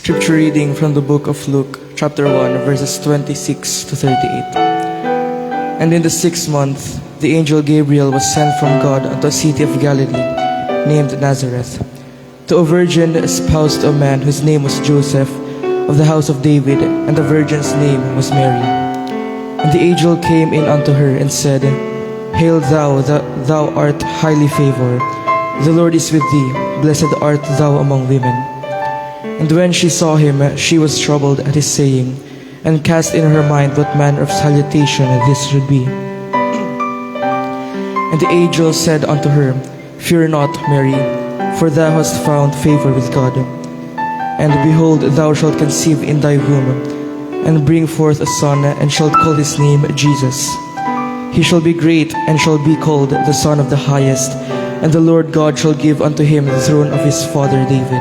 Scripture reading from the book of Luke, chapter 1, verses 26 to 38. And in the 6th month, the angel Gabriel was sent from God unto a city of Galilee, named Nazareth, to a virgin espoused to a man whose name was Joseph, of the house of David, and the virgin's name was Mary. And the angel came in unto her and said, Hail thou, thou art highly favored, the Lord is with thee, blessed art thou among women. And when she saw him, she was troubled at his saying, and cast in her mind what manner of salutation this should be. And the angel said unto her, Fear not, Mary, for thou hast found favor with God. And behold, thou shalt conceive in thy womb, and bring forth a son, and shalt call his name Jesus. He shall be great, and shall be called the Son of the Highest, and the Lord God shall give unto him the throne of his father David.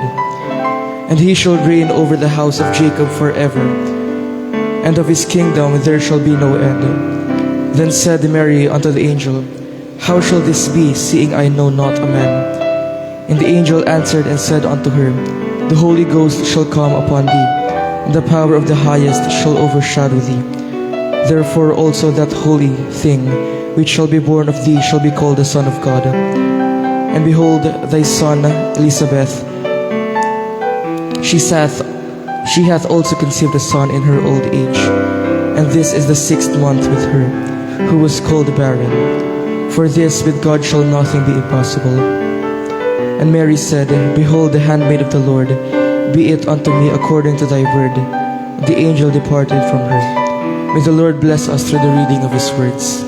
And he shall reign over the house of Jacob forever, and of his kingdom there shall be no end. Then said Mary unto the angel, How shall this be, seeing I know not a man? And the angel answered and said unto her, The Holy Ghost shall come upon thee, and the power of the Highest shall overshadow thee. Therefore also that holy thing which shall be born of thee shall be called the Son of God. And behold, thy son Elizabeth, she hath also conceived a son in her old age, and this is the 6th month with her, who was called barren. For this with God shall nothing be impossible. And Mary said, Behold the handmaid of the Lord, be it unto me according to thy word. The angel departed from her. May the Lord bless us through the reading of his words.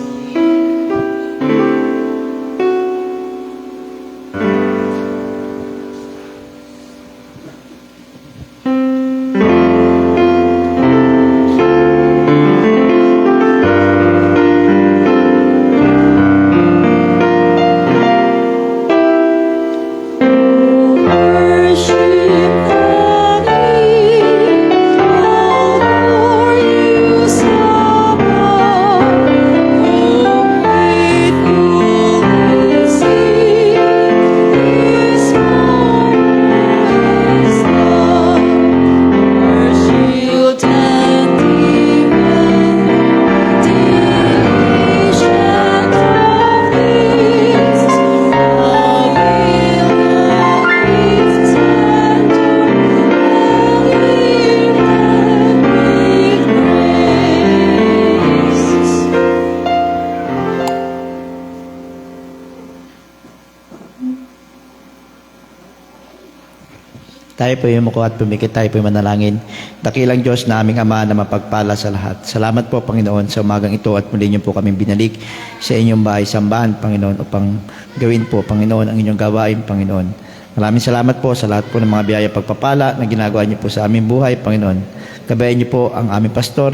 Tayo po yung muko at pumikit, tayo po yung manalangin. Dakilang Diyos na aming Ama na mapagpala sa lahat. Salamat po, Panginoon, sa umagang ito at muli niyo po kaming binalik sa inyong bahay sambahan, Panginoon, upang gawin po, Panginoon, ang inyong gawain, Panginoon. Maraming salamat po sa lahat po ng mga biyaya pagpapala na ginagawa niyo po sa aming buhay, Panginoon. Gabayan niyo po ang aming pastor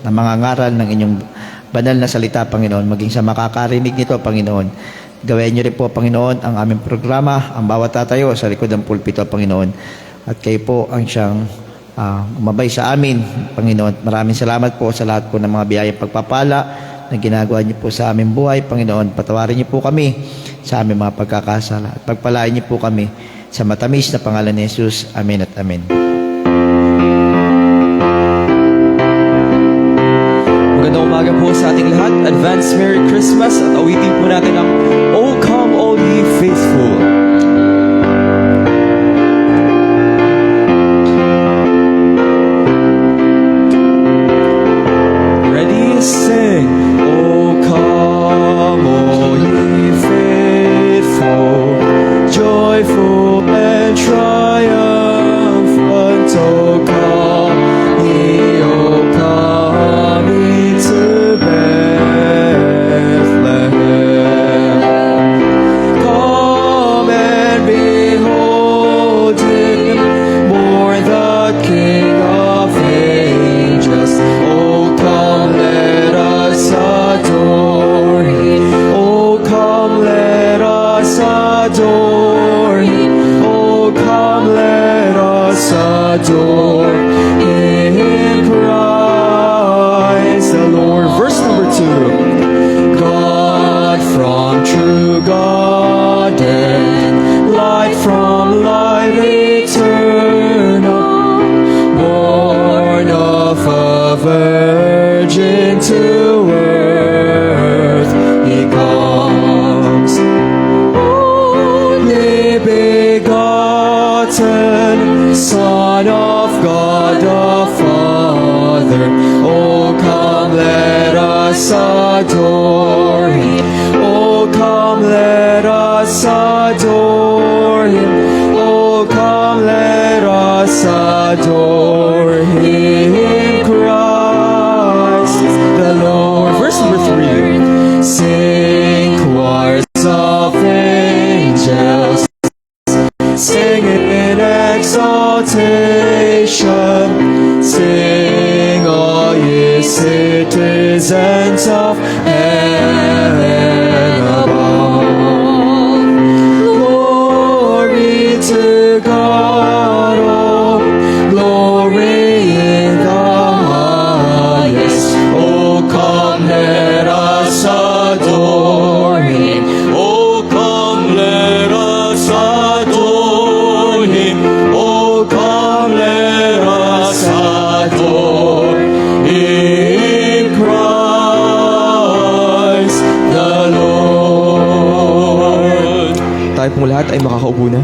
na mga ngaral ng inyong banal na salita, Panginoon, maging sa makakarinig nito, Panginoon. Gawin niyo rin po, Panginoon, ang aming programa, ang bawat tatayo sa likod ng pulpito, Panginoon. At kayo po ang siyang umabay sa amin, Panginoon. Maraming salamat po sa lahat po ng mga biyayang pagpapala na ginagawa niyo po sa aming buhay, Panginoon. Patawarin niyo po kami sa aming mga pagkakasala. At pagpalain niyo po kami sa matamis na pangalan ni Jesus. Amen at amen. Magandang umaga po sa ating lahat. Advance Merry Christmas at awitin po natin ang O Come All Ye Faithful. Ready, sing. O come all ye faithful, joyful and triumphant. O come ye, O come ye to Bethlehem. Come and behold him, born the King of angels. O come, let us adore him. O come, let us adore him. O come, let us adore him. Christ the Lord. Verse number 2. God from true God and light from light eternal, exalted Son of God the Father. Oh, come, let us adore Him. Oh, come, let us adore Him. Oh, come, let us adore Him. Christ the Lord. Verse number 3. Sing choirs of angels, sing in exaltation, sing all ye citizens of heaven above. Glory to God, oh, glory in the highest. Oh, come, let us adore Him. Oh, come, let us adore Him. Oh, come, let us adore Him, Christ the Lord. Tayo pong lahat ay makakaupo na.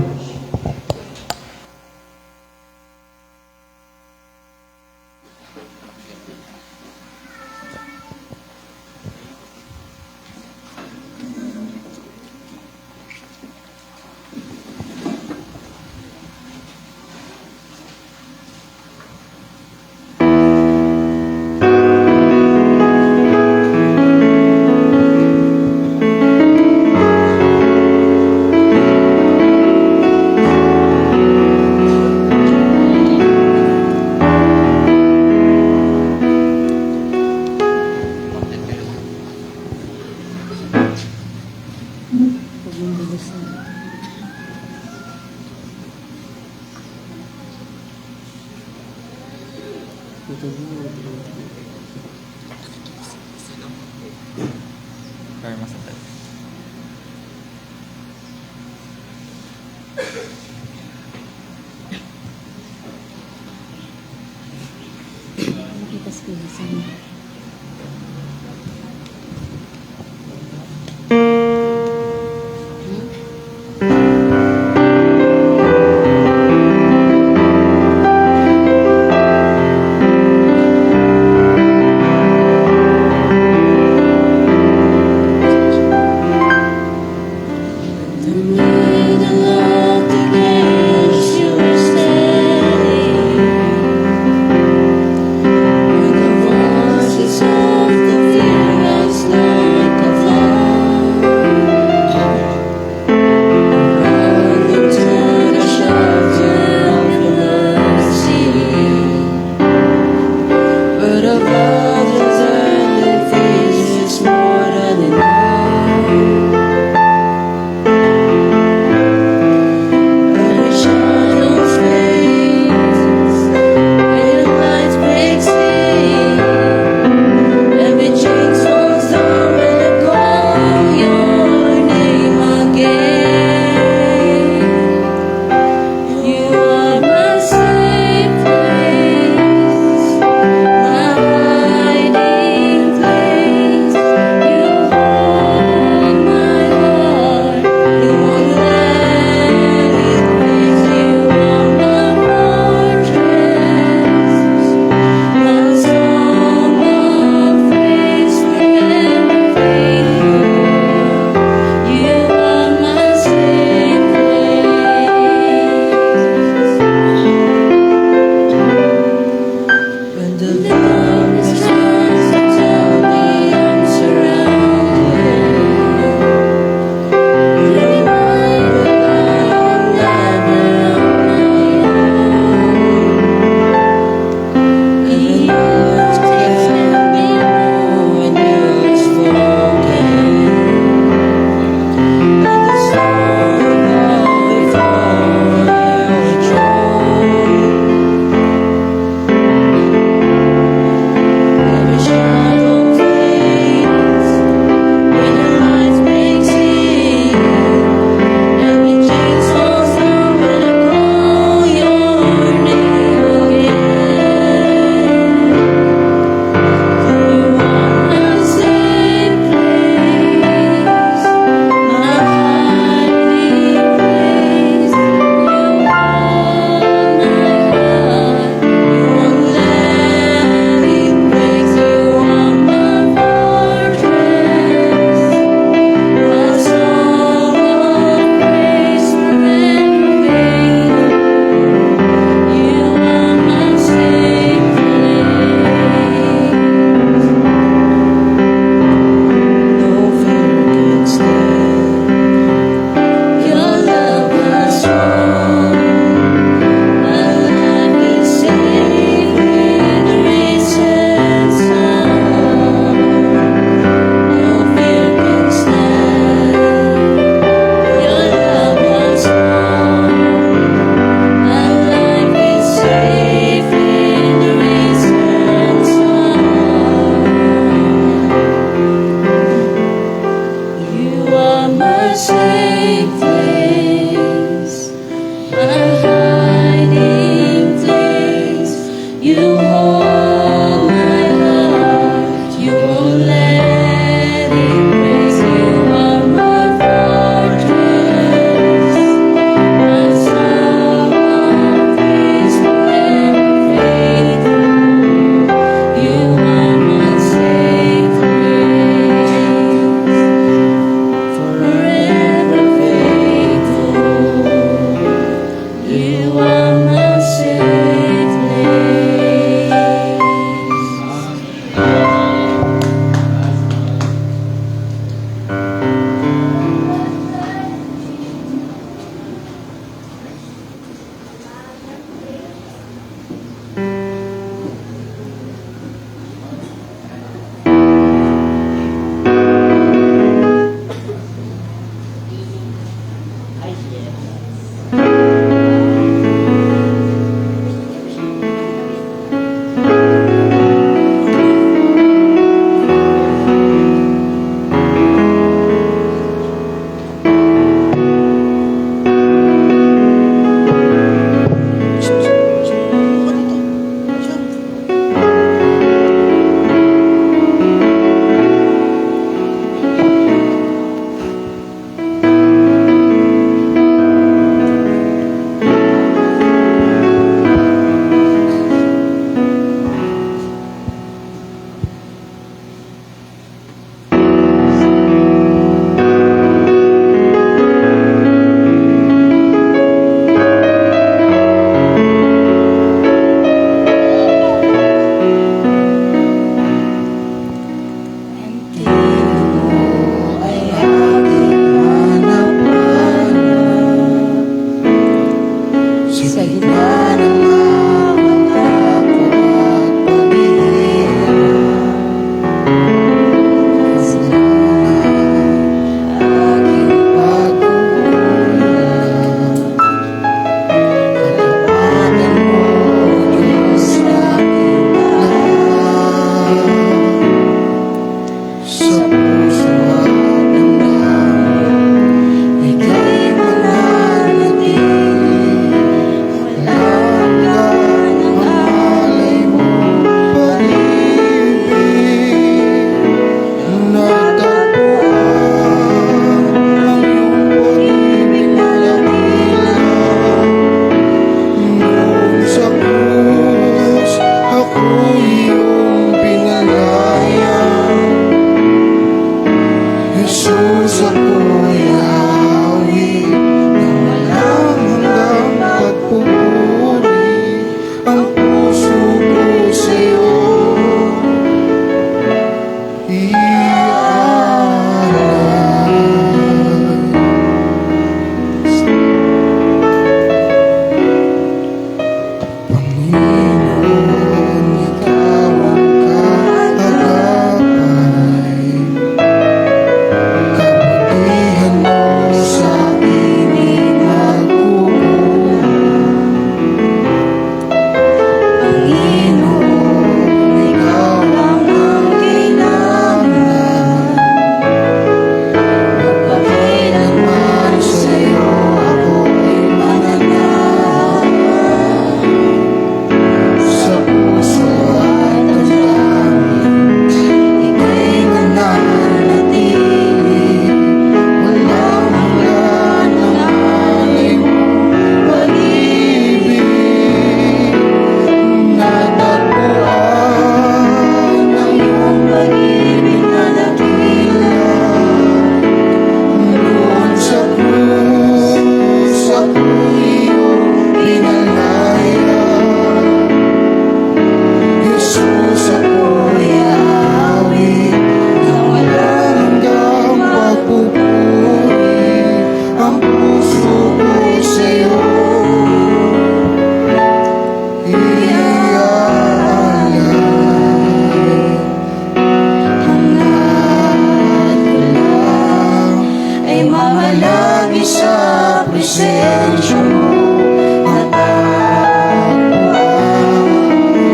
presensya mo natagpuan.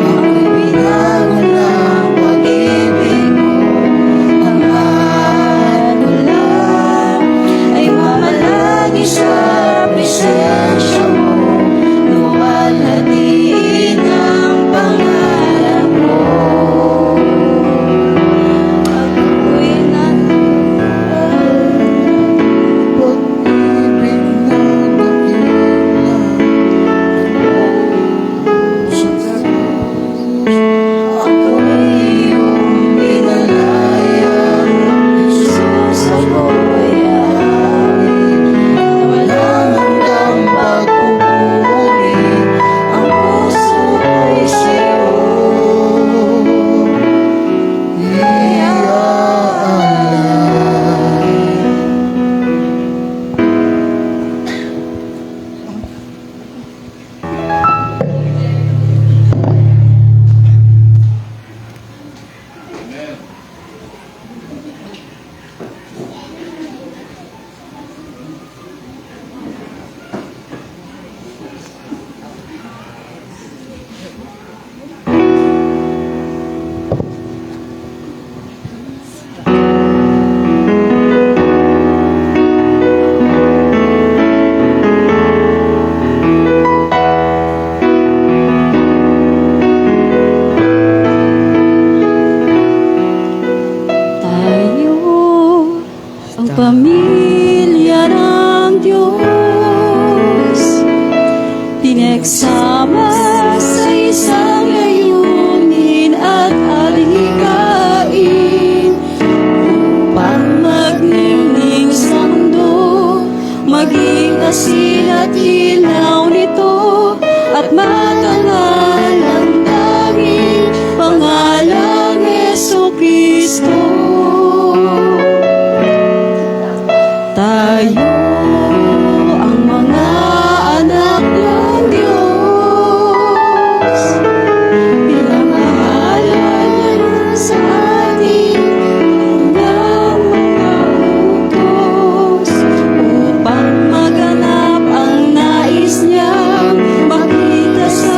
Ako'y binangon ng pag-ibig mo, Ama lang ay mamalagi sa presensya mo, luwalhatiin ang pangalan mo. Ako'y ako'y iyong pinalayang Jesus, ako'y aawit na walang hanggang pagpupuri. Ang puso ko'y sa'yo iaalay. Tayo ang pamilya ng Diyos, pinagsama sa isang layunin at adhikain, upang magningning sa mundo, maging asin at ilaw nito, at matangal ang tanging pangalang Jesucristo. Tayo ang mga anak ng Diyos, pinamahalan niya sa atin ng mga utos, upang maganap ang nais niyang makita sa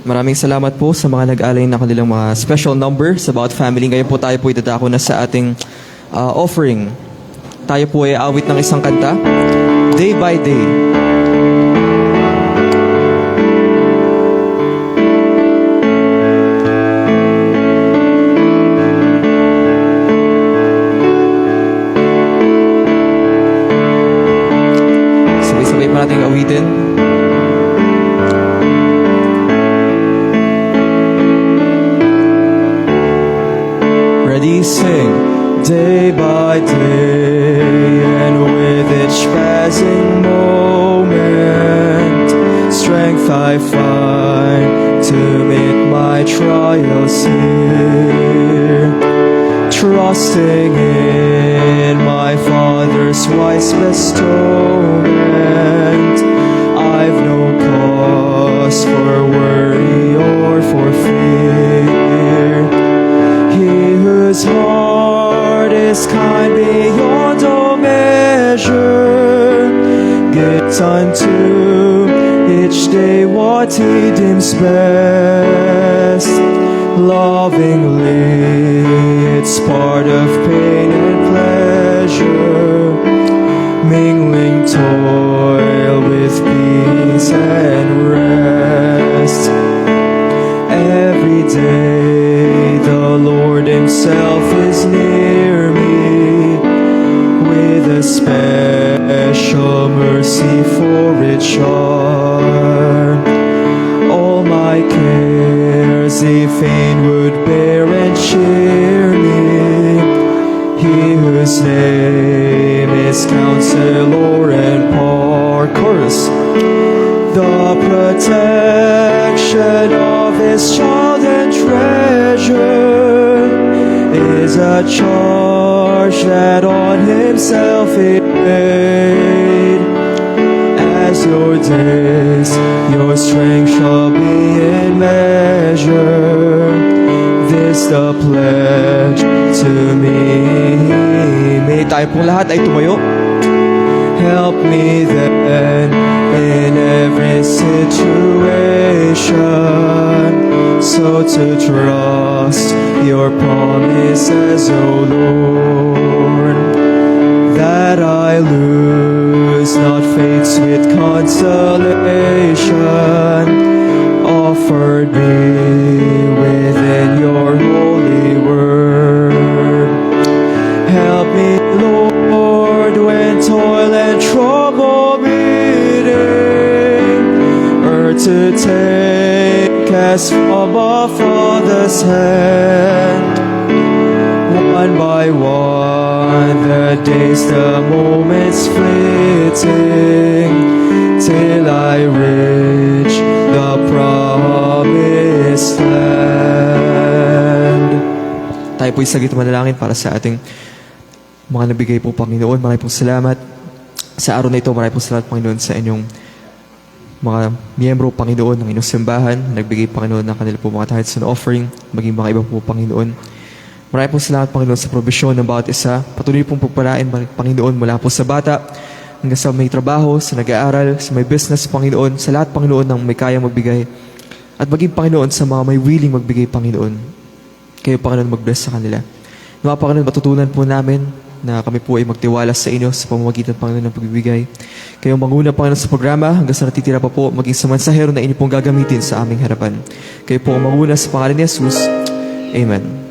Maraming salamat po sa mga nag-alay na kanilang mga special number sa bawat family. Ngayon po tayo po itadako na sa ating offering. Tayo po ay awit ng isang kanta, Day by Day. Sabay-sabay pa natin awitin. Ready, sing. Day by day, and with each passing moment, strength I find to meet my trials here. Trusting in my Father's wise bestowment, I've no cause for worry or for fear. He whose heart is kind beyond all measure gives unto each day what he deems best. Lovingly, it's part of pain and pleasure, mingling toil with peace and rest. Every day the Lord himself is near me with a special mercy for each heart. All my cares he fain would bear and cheer me. He whose name is Counselor and Chorus. The protection of his child and treasure is a charge that on himself he made. As your days, your strength shall be in measure. This the pledge to me. May tayo pong lahat ay tumayo. Help me then in every situation, so to trust your promises, O Lord, that I lose not faith's sweet consolation offered me within your holy word. Help me, Lord, when toil and trouble meeting, to take as from a Father's hand. One by one, the days, the moments fleeting, till I reach the promised land. Tayo po'y saglit manalangin para sa ating mga nabigay po, Panginoon. Maraming pong salamat sa araw na ito. Maraming pong salamat, Panginoon, sa inyong mga miyembro, Panginoon, ng inyong simbahan, nagbigay, Panginoon, ng kanila po mga tithes and offering, maging mga iba po, Panginoon. Maraming po salamat, Panginoon, sa probisyon ng bawat isa. Patuloy pong pagpalain, Panginoon, mula po sa bata, hanggang sa may trabaho, sa nag-aaral, sa may business, Panginoon, sa lahat, Panginoon, ng may kayang magbigay. At maging, Panginoon, sa mga may willing magbigay, Panginoon. Kayo, Panginoon, mag-bless sa kanila. Mga Panginoon, matutunan po namin na kami po ay magtiwala sa inyo sa pamamagitan, Panginoon, ng pagbibigay. Kayong manguna, Panginoon, sa programa hanggang sa natitira pa po, maging sa mansahero na inyo pong gagamitin sa aming harapan. Kayo po ang manguna sa pangalan ni Jesus. Amen.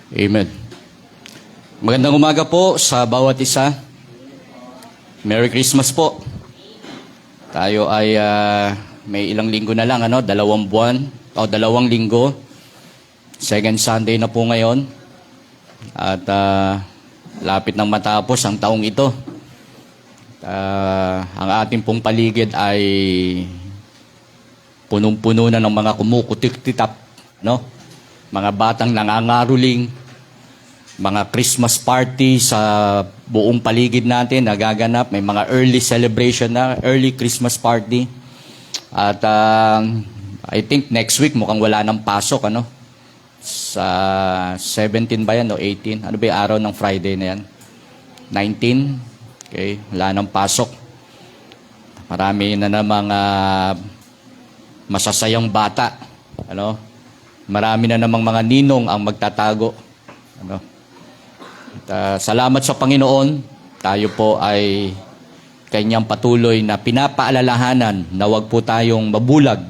Amen. Magandang umaga po sa bawat isa. Merry Christmas po. Tayo ay may ilang linggo na lang, 2 buwan o 2 linggo. Second Sunday na po ngayon. At lapit nang matapos ang taong ito. Ang ating pong paligid ay punong-puno na ng mga kumukutik-titap, no? Mga batang nangangaruling, mga Christmas party sa buong paligid natin nagaganap, may mga early celebration na, early Christmas party. At I think next week mukhang wala nang pasok, sa 17 ba yan o 18? Ano ba yung araw ng Friday na yan? 19? Okay, wala nang pasok. Marami na namang masasayang bata. Marami na namang mga ninong ang magtatago. Salamat sa Panginoon. Tayo po ay kanyang patuloy na pinapaalalahanan na huwag po tayong mabulag.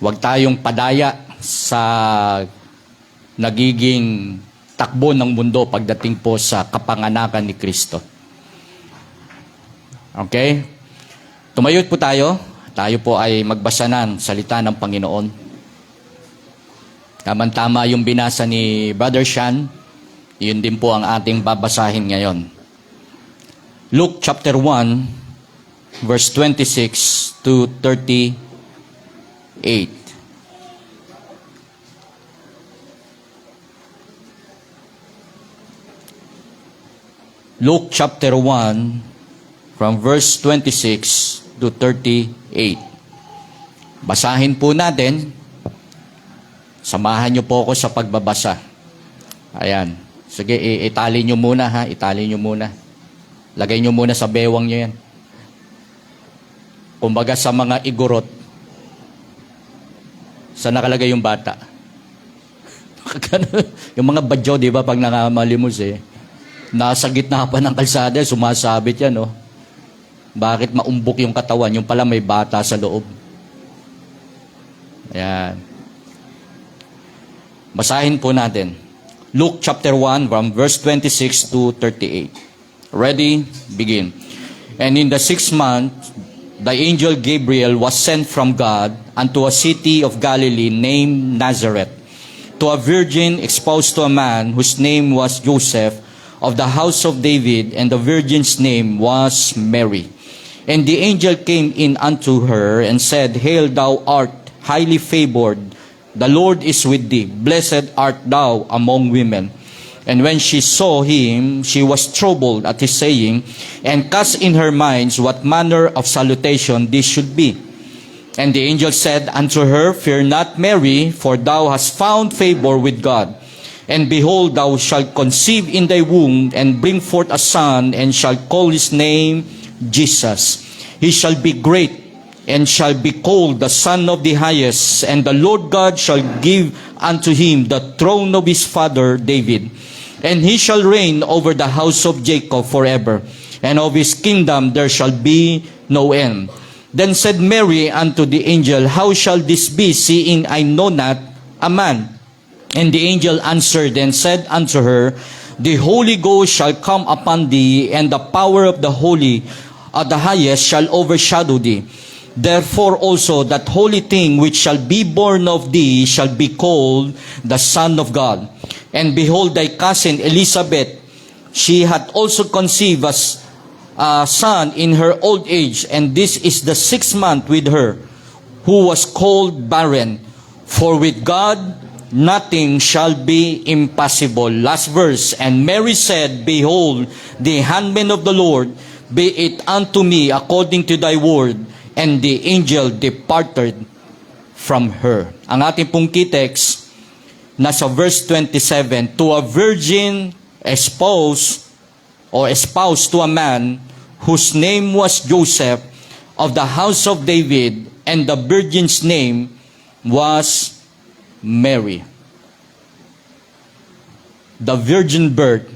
Huwag tayong padaya sa nagiging takbo ng mundo pagdating po sa kapanganakan ni Kristo. Okay? Tumayot po tayo. Tayo po ay magbasa ng salita ng Panginoon. Tama-tama yung binasa ni Brother Sean. Yun din po ang ating babasahin ngayon. Luke chapter 1, verse 26 to 38. Luke chapter 1, from verse 26 to 38. Basahin po natin. Samahan niyo po ako sa pagbabasa. Ayan. Sige, itali niyo muna ha. Itali niyo muna. Lagay niyo muna sa bewang niyo yan. Kumbaga sa mga igorot. Saan nakalagay yung bata? Yung mga badyo, di ba, pag nangamalimus nasa gitna pa ng kalsada, sumasabit yan, Bakit maumbok yung katawan? Yung pala may bata sa loob. Ayan. Basahin po natin. Luke chapter 1 from verse 26 to 38. Ready? Begin. And in the 6th month, the angel Gabriel was sent from God unto a city of Galilee named Nazareth, to a virgin exposed to a man whose name was Joseph, of the house of David, and the virgin's name was Mary. And the angel came in unto her and said, Hail, thou art highly favored, the Lord is with thee. Blessed art thou among women. And when she saw him, she was troubled at his saying, and cast in her mind what manner of salutation this should be. And the angel said unto her, Fear not, Mary, for thou hast found favor with God. And behold, thou shalt conceive in thy womb, and bring forth a son, and shalt call his name Jesus. He shall be great, and shall be called the Son of the Highest, and the Lord God shall give unto him the throne of his father David. And he shall reign over the house of Jacob forever, and of his kingdom there shall be no end. Then said Mary unto the angel, How shall this be, seeing I know not a man? And the angel answered and said unto her, The Holy Ghost shall come upon thee, and the power of the Highest shall overshadow thee. Therefore also that holy thing which shall be born of thee shall be called the Son of God. And behold, thy cousin Elizabeth, she hath also conceived a son in her old age, and this is the 6th month with her, who was called barren. For with God nothing shall be impossible. Last verse. And Mary said, Behold, the handmaid of the Lord, be it unto me according to thy word. And the angel departed from her. Ang ating pong key text, nasa verse 27, to a virgin espoused to a man whose name was Joseph, of the house of David, and the virgin's name was Mary. The virgin birth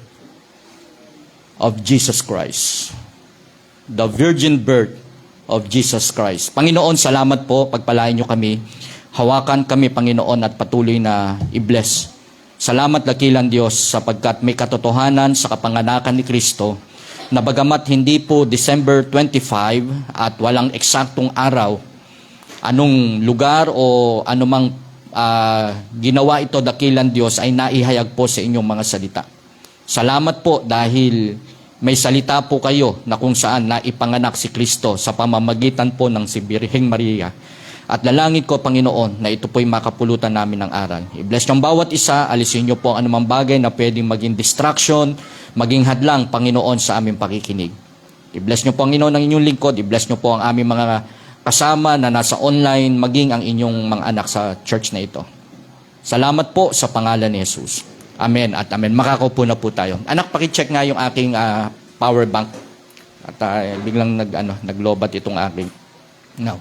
of Jesus Christ. The virgin birth of Jesus Christ. Panginoon, salamat po, pagpalain niyo kami. Hawakan kami, Panginoon, at patuloy na i-bless Salamat dakilang Diyos sapagkat may katotohanan sa kapanganakan ni Kristo na bagamat hindi po December 25 at walang eksaktong araw, anong lugar o anumang ginawa ito dakilang Diyos ay naihayag po sa inyong mga salita. Salamat po dahil may salita po kayo na kung saan naipanganak si Kristo sa pamamagitan po ng si Birheng Maria. At lalangin ko, Panginoon, na ito po'y makapulutan namin ng aral. I-bless ng bawat isa, alisin niyo po ang anumang bagay na pwedeng maging distraction, maging hadlang, Panginoon, sa aming pakikinig. I-bless niyo, Panginoon, ang inyong lingkod. I-bless niyo po ang aming mga kasama na nasa online, maging ang inyong mga anak sa church na ito. Salamat po sa pangalan ni Jesus. Amen at amen. Makakaupo na po tayo. Anak, pakicheck nga yung aking power bank. At biglang naglobat itong aking. Now,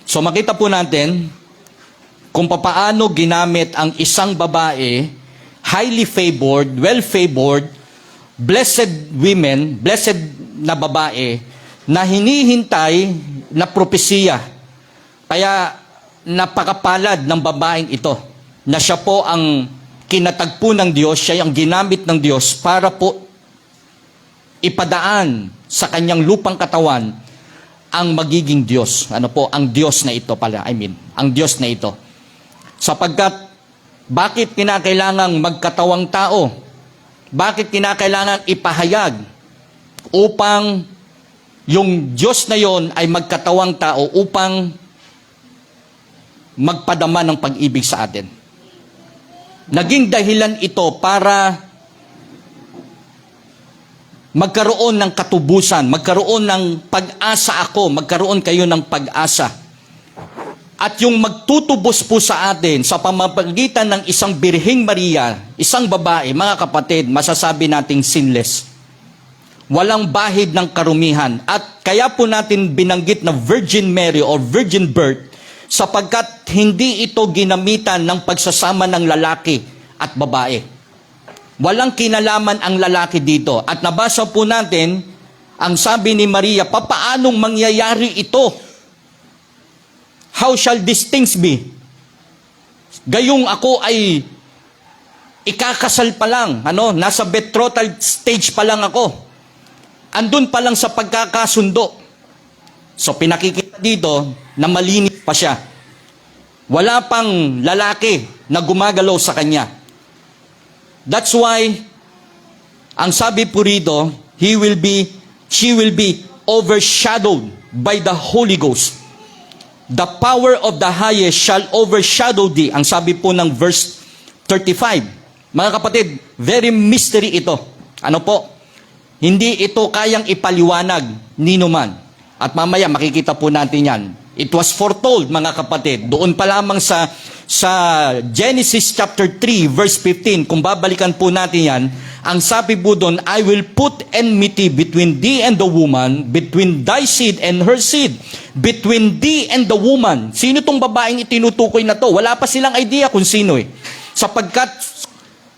so makita po natin kung papaano ginamit ang isang babae, highly favored, well-favored, blessed women, blessed na babae, na hinihintay na propesiya. Kaya napakapalad ng babaeng ito, na siya po ang kinatagpo ng Diyos, siya ang ginamit ng Diyos para po ipadaan sa kanyang lupang katawan ang magiging Diyos. Ano po, ang Diyos na ito pala, ang Diyos na ito. Sapagkat, bakit kinakailangang magkatawang tao? Bakit kinakailangang ipahayag upang yung Diyos na yon ay magkatawang tao upang magpadama ng pag-ibig sa atin? Naging dahilan ito para magkaroon ng katubusan, magkaroon ng pag-asa ako, magkaroon kayo ng pag-asa. At yung magtutubos po sa atin sa pamamagitan ng isang Birheng Maria, isang babae, mga kapatid, masasabi nating sinless. Walang bahid ng karumihan. At kaya po natin binanggit na Virgin Mary or Virgin Birth sapagkat hindi ito ginamitan ng pagsasama ng lalaki at babae. Walang kinalaman ang lalaki dito. At nabasa po natin, ang sabi ni Maria, papaanong mangyayari ito? How shall these things be? Gayong ako ay ikakasal pa lang, nasa betrothal stage pa lang ako. Andun pa lang sa pagkakasundo. So pinakikita dito na malinis pa siya. Wala pang lalaki na gumagalaw sa kanya. That's why, ang sabi po rito, she will be overshadowed by the Holy Ghost. The power of the highest shall overshadow thee. Ang sabi po ng verse 35. Mga kapatid, very mystery ito. Ano po? Hindi ito kayang ipaliwanag ni numan. At mamaya makikita po natin yan. It was foretold, mga kapatid. Doon pa lamang sa Genesis chapter 3 verse 15, kung babalikan po natin yan, ang sabi po doon, I will put enmity between thee and the woman, between thy seed and her seed. Between thee and the woman. Sino tong babaeng itinutukoy na to? Wala pa silang idea kung sino Sapagkat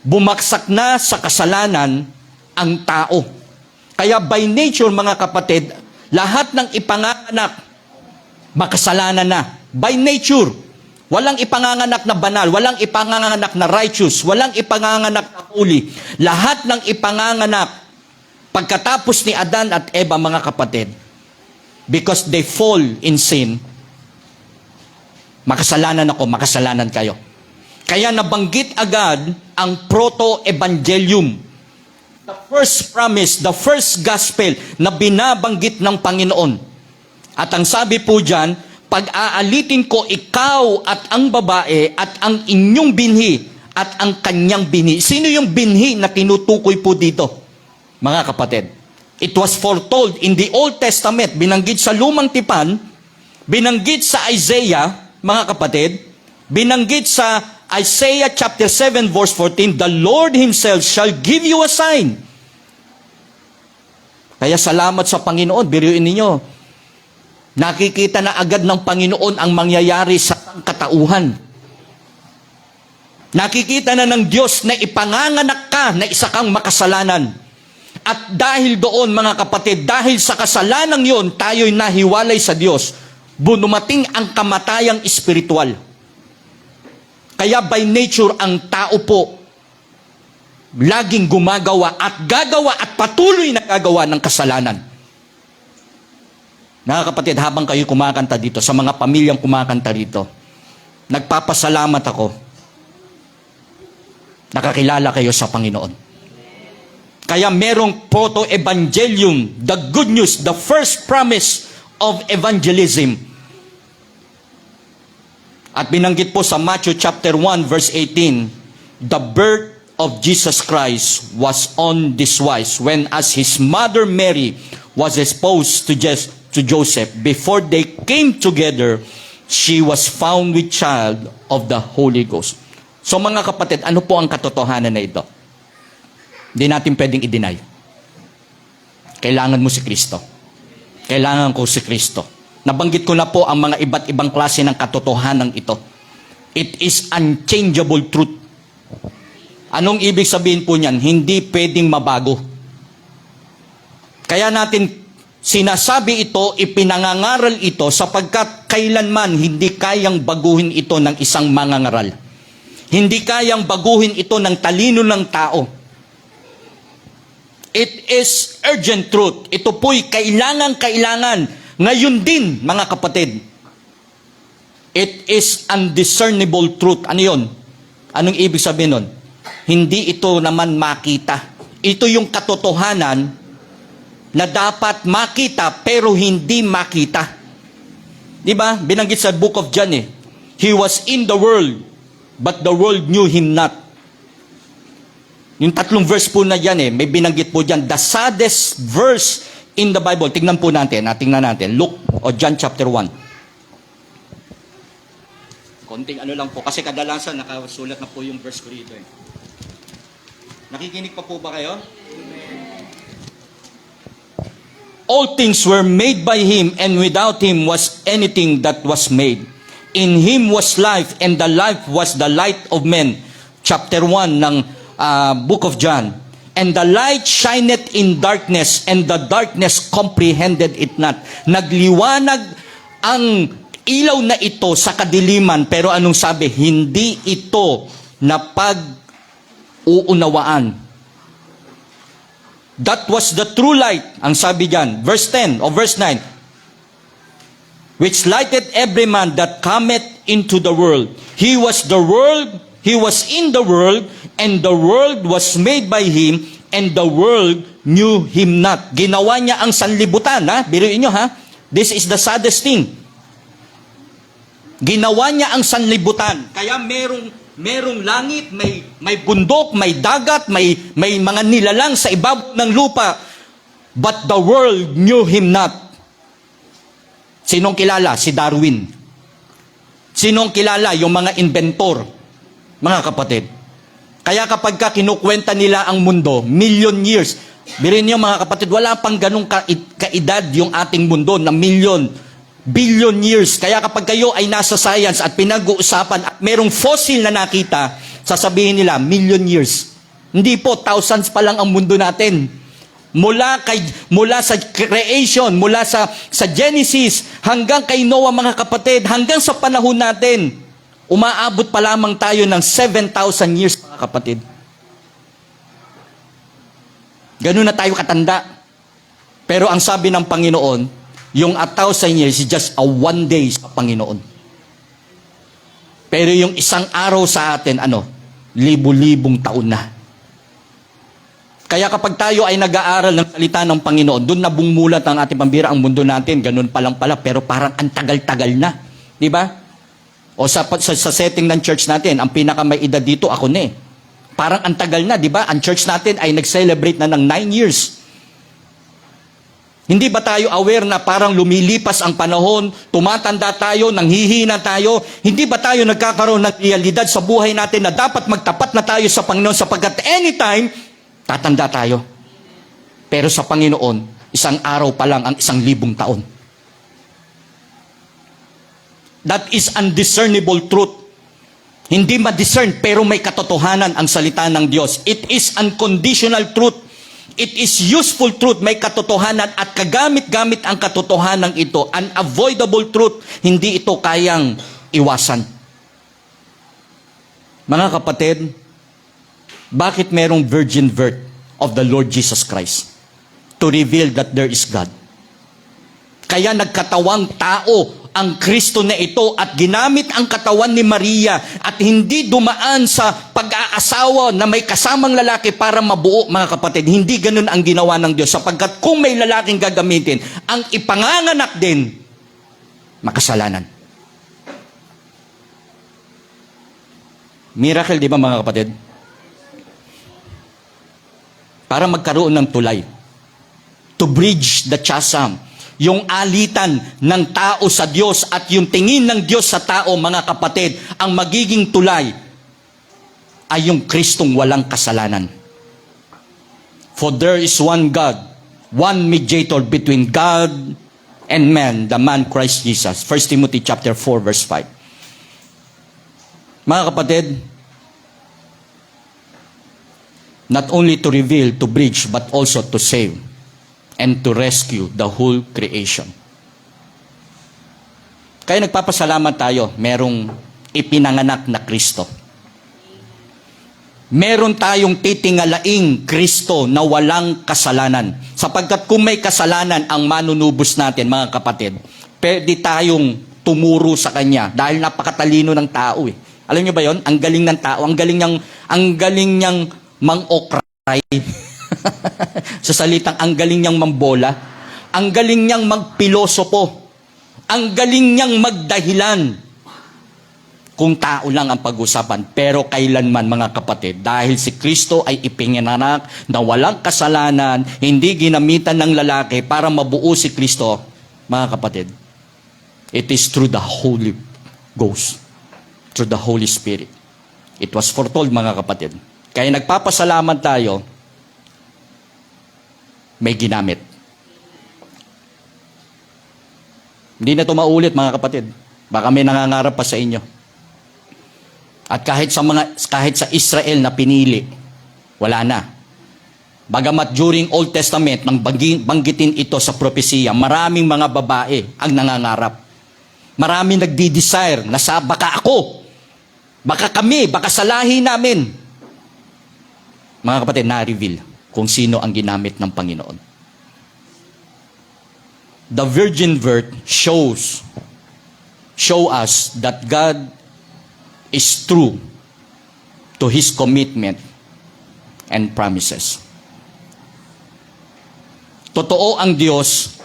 bumaksak na sa kasalanan ang tao. Kaya by nature, mga kapatid, lahat ng ipanganak, makasalanan na. By nature. Walang ipanganganak na banal, walang ipanganganak na righteous, walang ipanganganak na holy. Lahat ng ipanganganak pagkatapos ni Adan at Eva, mga kapatid, because they fall in sin, makasalanan ako, makasalanan kayo. Kaya nabanggit agad ang proto-evangelium. The first promise, the first gospel na binabanggit ng Panginoon. At ang sabi po dyan, pag-aalitin ko ikaw at ang babae at ang inyong binhi at ang kanyang binhi. Sino yung binhi na tinutukoy po dito? Mga kapatid, it was foretold in the Old Testament, binanggit sa Lumang Tipan, binanggit sa Isaiah, mga kapatid, binanggit sa Isaiah chapter 7 verse 14, the Lord Himself shall give you a sign. Kaya salamat sa Panginoon, biruin ninyo, nakikita na agad ng Panginoon ang mangyayari sa katauhan. Nakikita na ng Diyos na ipanganganak ka na isa kang makasalanan. At dahil doon, mga kapatid, dahil sa kasalanan yon, tayo'y nahiwalay sa Diyos. Bunumating ang kamatayang espiritual. Kaya by nature, ang tao po laging gumagawa at gagawa at patuloy na gagawa ng kasalanan. Mga kapatid, habang kayo kumakanta dito, sa mga pamilyang kumakanta dito, nagpapasalamat ako. Nakakilala kayo sa Panginoon. Kaya merong proto-evangelium, the good news, the first promise of evangelism. At binanggit po sa Matthew chapter 1 verse 18, the birth of Jesus Christ was on this wise, when as his mother Mary was espoused to Joseph, before they came together, she was found with child of the Holy Ghost. So mga kapatid, ano po ang katotohanan na ito? Hindi natin pwedeng i-deny. Kailangan mo si Kristo. Kailangan ko si Kristo. Nabanggit ko na po ang mga iba't ibang klase ng katotohanan ito. It is unchangeable truth. Anong ibig sabihin po niyan? Hindi pwedeng mabago. Kaya natin sinasabi ito, ipinangangaral ito, sapagkat kailanman hindi kayang baguhin ito ng isang mangangaral. Hindi kayang baguhin ito ng talino ng tao. It is urgent truth. Ito po'y kailangan. Ngayon din, mga kapatid. It is undiscernible truth. Ano yun? Anong ibig sabihin nun? Hindi ito naman makita. Ito yung katotohanan na dapat makita pero hindi makita. Di ba? Binanggit sa book of John He was in the world, but the world knew him not. Yung tatlong verse po na yan may binanggit po dyan. The saddest verse in the Bible. Tingnan po natin. Tingnan natin. Luke o John chapter 1. Konting ano lang po. Kasi kadalasan nakasulat na po yung verse ko rito Nakikinig pa po ba kayo? All things were made by Him, and without Him was anything that was made. In Him was life, and the life was the light of men. Chapter 1 ng book of John. And the light shineth in darkness, and the darkness comprehended it not. Nagliwanag ang ilaw na ito sa kadiliman, pero anong sabi? Hindi ito napag-uunawaan. That was the true light, ang sabi diyan, verse 10 o verse 9. Which lighted every man that cometh into the world. He was the world, He was in the world, and the world was made by Him, and the world knew Him not. Ginawa niya ang sanlibutan, biruin niyo This is the saddest thing. Ginawa niya ang sanlibutan. Kaya merong langit, may bundok, may dagat, may mga nilalang sa ibabaw ng lupa. But the world knew Him not. Sinong kilala? Si Darwin. Sinong kilala? Yung mga inventor. Mga kapatid. Kaya kapag kinukwenta nila ang mundo, million years. Birin niyo mga kapatid, wala pang ganong kaedad yung ating mundo na billion years. Kaya kapag kayo ay nasa science at pinag-uusapan at merong fossil na nakita, sasabihin nila, million years. Hindi po, thousands pa lang ang mundo natin. Mula sa creation, mula sa Genesis, hanggang kay Noah mga kapatid, hanggang sa panahon natin, umaabot pa lamang tayo ng 7,000 years mga kapatid. Ganun na tayo katanda. Pero ang sabi ng Panginoon, yung 1,000 years is just a one day sa Panginoon. Pero yung isang araw sa atin, libu-libong taon na. Kaya kapag tayo ay nag-aaral ng salita ng Panginoon, doon na bumulat ang ating pambira, ang mundo natin, ganun pa lang pala, pero parang ang tagal-tagal na. Di ba? O sa setting ng church natin, ang pinakamay edad dito, ako na Parang ang tagal na, di ba? Ang church natin ay nag-celebrate na ng 9 years. Hindi ba tayo aware na parang lumilipas ang panahon, tumatanda tayo, nanghihina tayo? Hindi ba tayo nagkakaroon ng realidad sa buhay natin na dapat magtapat na tayo sa Panginoon sapagkat anytime, tatanda tayo. Pero sa Panginoon, isang araw pa lang ang 1,000 taon. That is undiscernible truth. Hindi ma-discern pero may katotohanan ang salita ng Diyos. It is unconditional truth. It is useful truth, may katotohanan at kagamit-gamit ang katotohanan ito. Unavoidable truth, hindi ito kayang iwasan. Mga kapatid, Bakit merong virgin birth of the Lord Jesus Christ? To reveal that there is God. Kaya nagkatawang tao ang Kristo na ito at ginamit ang katawan ni Maria at hindi dumaan sa pag-aasawa na may kasamang lalaki para mabuo, mga kapatid. Hindi ganun ang ginawa ng Diyos, sapagkat kung may lalaking gagamitin, ang ipanganganak din, makasalanan. Miracle, di ba mga kapatid? Para magkaroon ng tulay. To bridge the chasm. Yung alitan ng tao sa Diyos at yung tingin ng Diyos sa tao, mga kapatid, ang magiging tulay ay yung Kristong walang kasalanan. For there is one God, one mediator between God and man, the man Christ Jesus. 1 Timothy chapter 4 verse 5. Mga kapatid, not only to reveal, to bridge, but also to save and to rescue the whole creation. Kaya nagpapasalamat tayo, merong ipinanganak na Kristo. Meron tayong titingalaing Kristo na walang kasalanan. Sapagkat kung may kasalanan ang manunubos natin, mga kapatid, pwede tayong tumuro sa Kanya dahil napakatalino ng tao eh. Alam niyo ba yon? Ang galing ng tao, ang galing niyang mang-okray. Sa salitang, ang galing niyang mambola, ang galing niyang magpilosopo, ang galing niyang magdahilan. Kung tao lang ang pag-usapan, pero kailanman, mga kapatid, dahil si Kristo ay ipinanganak na walang kasalanan, hindi ginamitan ng lalaki para mabuo si Kristo, mga kapatid, it is through the Holy Ghost, through the Holy Spirit. It was foretold, mga kapatid. Kaya nagpapasalamat tayo, may ginamit. Hindi na ito maulit, mga kapatid. Baka may nangangarap pa sa inyo. At kahit sa Israel na pinili, wala na. Bagamat during Old Testament, nang banggitin ito sa propesiya, maraming mga babae ang nangangarap. Maraming nagdi-desire na baka ako, baka kami, baka sa lahi namin. Mga kapatid, na-reveal kung sino ang ginamit ng Panginoon. The virgin birth show us that God is true to His commitment and promises. Totoo ang Diyos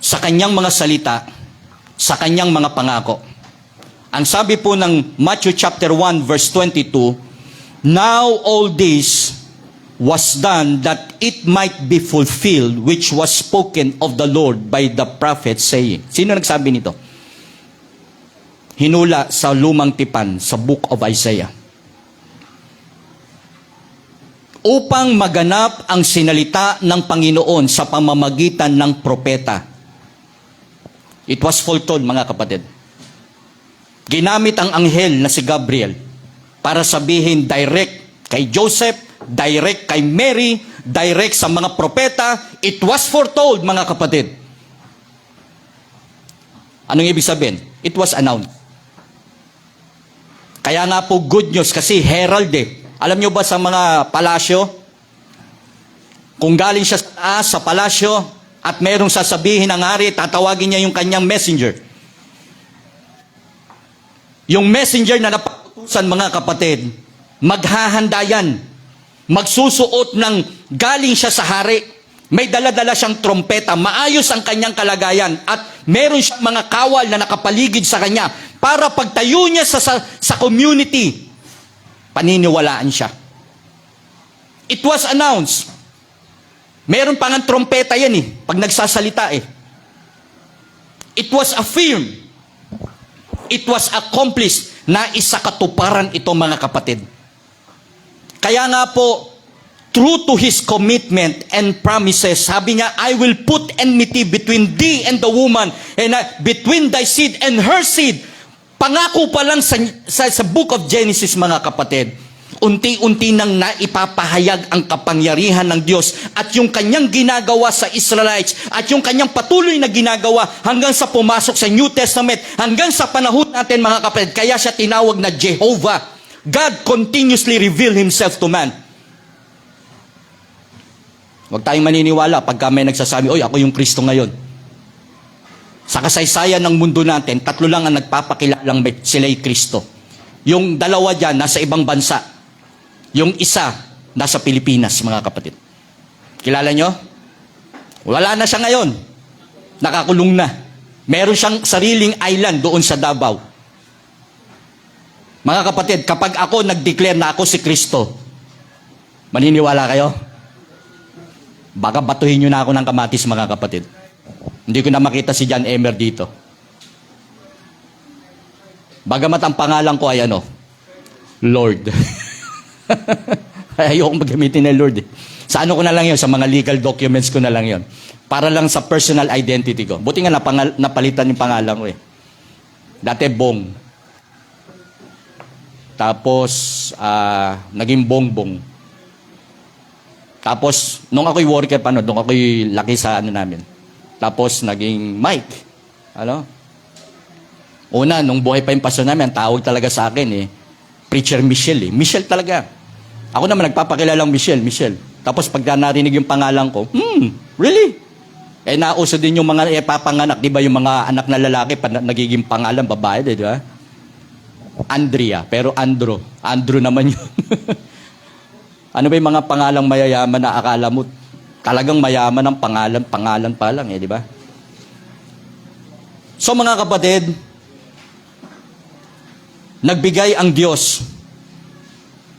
sa Kanyang mga salita, sa Kanyang mga pangako. Ang sabi po ng Matthew chapter 1 verse 22, now all this was done that it might be fulfilled which was spoken of the Lord by the prophet saying. Sino nagsabi nito? Hinula sa lumang tipan sa book of Isaiah. Upang maganap ang sinalita ng Panginoon sa pamamagitan ng propeta. It was foretold, mga kapatid. Ginamit ang anghel na si Gabriel para sabihin direct kay Joseph, direct kay Mary, direct sa mga propeta. It was foretold, mga kapatid. Anong ibig sabihin? It was announced. Kaya nga po good news kasi herald eh. Alam nyo ba sa mga palasyo? Kung galing siya sa palasyo at merong sasabihin ng hari, tatawagin niya yung kanyang messenger. Yung messenger na napag-utusan, mga kapatid, maghahanda yan. Magsusuot ng galing siya sa hari. May dala-dala siyang trompeta. Maayos ang kanyang kalagayan. At meron siyang mga kawal na nakapaligid sa kanya. Para pagtayo niya sa community, paniniwalaan siya. It was announced. Meron pa nga trompeta yan eh. Pag nagsasalita eh. It was affirmed. It was accomplished. Na isakatuparan ito, mga kapatid. Kaya nga po, true to His commitment and promises, sabi niya, I will put enmity between thee and the woman, and between thy seed and her seed. Pangako pa lang sa book of Genesis, mga kapatid, unti-unti nang naipapahayag ang kapangyarihan ng Diyos at yung kanyang ginagawa sa Israelites at yung kanyang patuloy na ginagawa hanggang sa pumasok sa New Testament, hanggang sa panahon natin, mga kapatid. Kaya siya tinawag na Jehovah. God continuously revealed Himself to man. Huwag tayong maniniwala pagka may nagsasabi, oy, ako yung Kristo ngayon. Sa kasaysayan ng mundo natin, 3 lang ang nagpapakilalang sila'y Kristo. Yung 2 dyan, nasa ibang bansa. Yung isa, nasa Pilipinas, mga kapatid. Kilala nyo? Wala na siya ngayon. Nakakulong na. Meron siyang sariling island doon sa Davao. Mga kapatid, kapag ako nag-declare na ako si Kristo, maniniwala kayo? Baka batuhin nyo na ako ng kamatis, mga kapatid. Hindi ko na makita si John Emer dito. Bagamat ang pangalan ko ay ano? Lord. Ayoko magamitin ng Lord. Sa ano ko na lang yun? Sa mga legal documents ko na lang yun. Para lang sa personal identity ko. Buti nga napalitan yung pangalan ko eh. Dati Bong. Tapos, naging Bongbong. Tapos, nung ako'y worker pa, nung ako'y laki sa ano namin. Tapos, naging Mike. Ano? Una, nung buhay pa yung pastor namin, ang tawag talaga sa akin eh, Preacher Michelle eh. Michelle talaga. Ako naman, nagpapakilalang Michelle. Tapos, pag narinig yung pangalan ko, really? Eh, nauso din yung mga papanganak. Di ba yung mga anak na lalaki, nagiging pangalan, babae, di ba? Andrea, pero Andrew naman yun. Ano ba yung mga pangalang mayayaman na akala mo talagang mayaman ang pangalan pa lang eh, di ba? So mga kapatid, nagbigay ang Diyos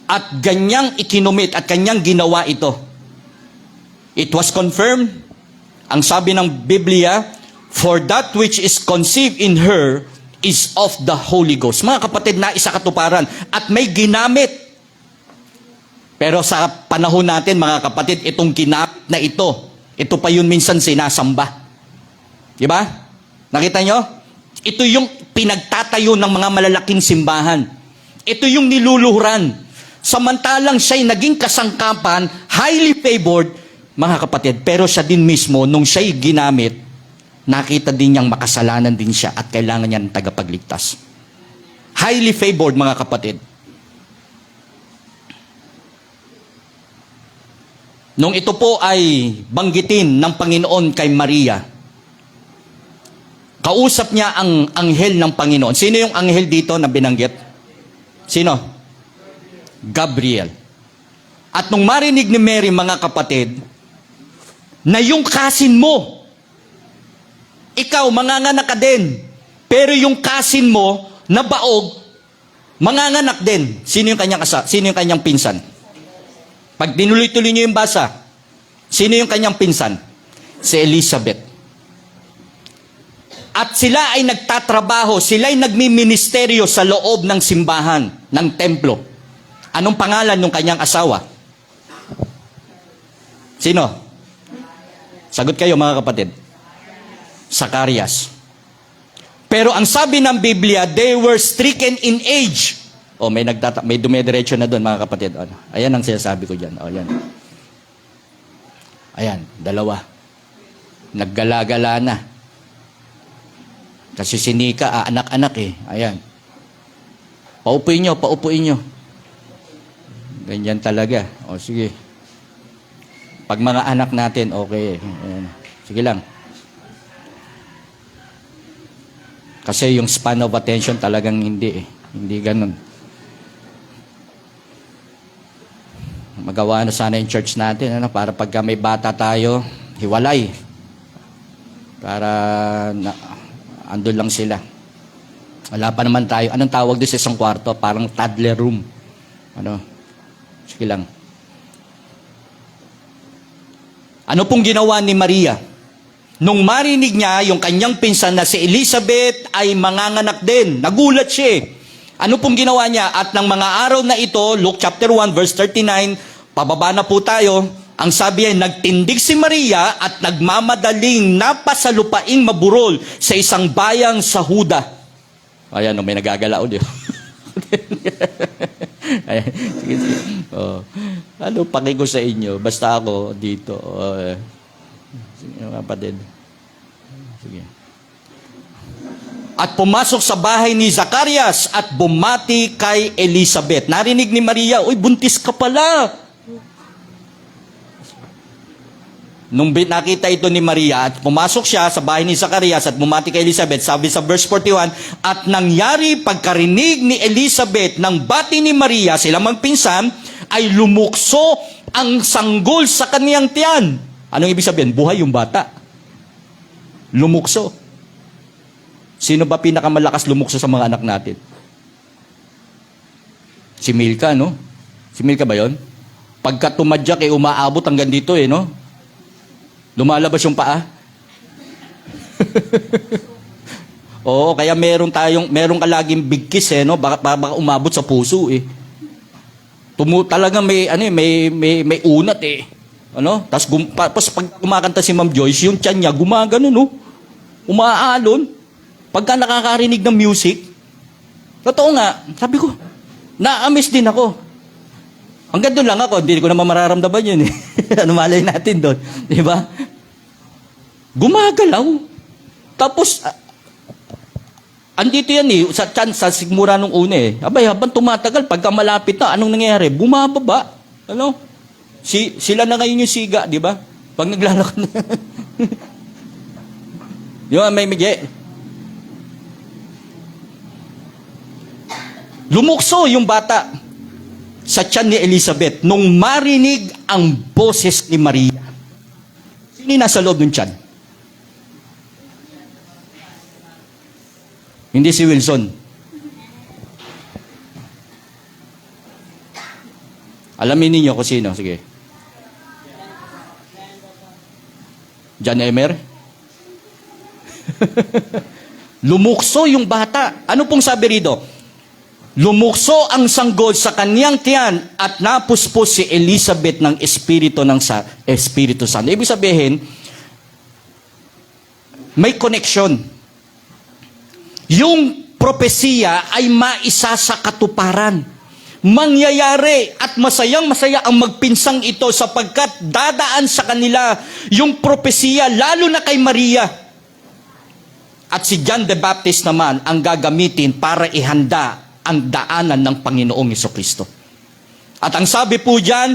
at ganyang ikinumit at kanyang ginawa ito. It was confirmed, ang sabi ng Biblia, for that which is conceived in her is of the Holy Ghost. Mga kapatid, na isa katuparan at may ginamit. Pero sa panahon natin, mga kapatid, itong ginamit na ito pa yun minsan sinasamba. Di ba? Nakita nyo? Ito yung pinagtatayo ng mga malalaking simbahan. Ito yung niluluhuran. Samantalang siya'y naging kasangkapan, highly favored, mga kapatid, pero siya din mismo, nung siya'y ginamit, nakita din niyang makasalanan din siya at kailangan niya ng tagapagligtas. Highly favored, mga kapatid. Nung ito po ay banggitin ng Panginoon kay Maria, kausap niya ang anghel ng Panginoon. Sino yung anghel dito na binanggit? Sino? Gabriel. At nung marinig ni Mary, mga kapatid, na yung kasin mo, ikaw, manganganak ka din. Pero yung kasin mo, na baog, manganganak din. Sino yung kanyang pinsan? Pag dinuloy-tuloy niyo yung basa, sino yung kanyang pinsan? Si Elizabeth. At sila ay nagtatrabaho, sila ay nagmiministeryo sa loob ng simbahan, ng templo. Anong pangalan ng kanyang asawa? Sino? Sagot kayo, mga kapatid. Zacarias. Pero ang sabi ng Biblia, they were stricken in age. O, may dumediretso na doon, mga kapatid. O, ayan ang sinasabi ko dyan. O, ayan. Ayan, 2. Naggala-gala na. Kasi si Nika, anak-anak eh. Ayan. Paupuin nyo. Ganyan talaga. O, sige. Pag mga anak natin, okay. Ayan. Sige lang. Kasi yung span of attention talagang hindi eh. Hindi ganun. Magawa na sana yung church natin, ano, para pagka may bata tayo, hiwalay. Para andun lang sila. Wala pa naman tayo. Anong tawag doon sa isang kwarto? Parang toddler room. Ano? Sige lang. Ano pong ginawa ni Maria? Nung marinig niya yung kanyang pinsan na si Elizabeth ay manganganak din, nagulat siya. Ano pong ginawa niya? At ng mga araw na ito, Luke chapter 1 verse 39, pababa na po tayo, ang sabi ay, nagtindig si Maria at nagmamadaling napasalupaing maburol sa isang bayang sa Huda. Ayan, may nagagalaw diyo. Ayan, sige. Oh. Ano paki ko sa inyo? Basta ako dito. Sige, kapatid. Sige. at pumasok sa bahay ni Zacarias at bumati kay Elizabeth. Narinig ni Maria, uy, buntis ka pala. Nung nakita ito ni Maria at pumasok siya sa bahay ni Zacarias at bumati kay Elizabeth, sabi sa verse 41, at nangyari pagkarinig ni Elizabeth ng bati ni Maria, sila magpinsan, ay lumukso ang sanggol sa kaniyang tiyan. Anong ibig sabihin? Buhay yung bata. Lumukso. Sino ba pinakamalakas lumukso sa mga anak natin? Si Milka, no? Si Milka ba yon? Pagka tumadyak, umaabot hanggang dito, no? Lumalabas yung paa. Oo, kaya meron ka laging bigkis, no? Baka umabot sa puso, talagang may unat, Ano? Tapos pag kumakanta si Ma'am Joyce, yung tiyan niya gumagano, no? Umaalon. Pagka nakakarinig ng music, totoo nga, sabi ko, na-amaze din ako. Hanggang doon lang ako, hindi ko naman mararamdaman yun. Ano malay natin doon? Di ba? Gumagalaw. Tapos, andito yan sa sigmura nung una Abay, habang tumatagal, pagka malapit na, anong nangyayari? Bumababa. Ano? Sila na ngayon yung siga, di ba? Pag naglalakad na. Di ba, may lumukso yung bata sa tiyan ni Elizabeth nung marinig ang boses ni Maria. Sino nasa loob ng tiyan? Hindi si Wilson. Alamin ninyo kung sino. Sige. John Emer? Lumukso yung bata. Ano pong sabi rito? Lumukso ang sanggol sa kaniyang tiyan at napuspos si Elizabeth ng Espiritu Santo. Ibig sabihin, may connection. Yung propesiya ay maisa sa katuparan. Mangyayari at masayang-masaya ang magpinsang ito sapagkat dadaan sa kanila yung propesiya, lalo na kay Maria. At si John the Baptist naman ang gagamitin para ihanda ang daanan ng Panginoong Jesucristo. At ang sabi po diyan,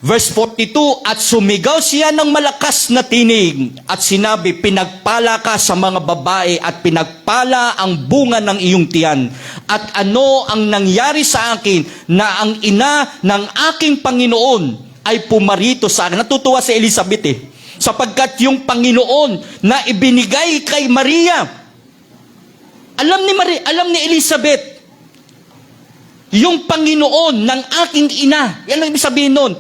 verse 42, at sumigaw siya ng malakas na tinig at sinabi, pinagpala ka sa mga babae at pinagpala ang bunga ng iyong tiyan. At ano ang nangyari sa akin na ang ina ng aking Panginoon ay pumarito sa akin. Natutuwa si Elizabeth sapagkat yung Panginoon na ibinigay kay Maria, alam ni Elizabeth, yung Panginoon ng aking ina. Yan ang ibig sabihin nun.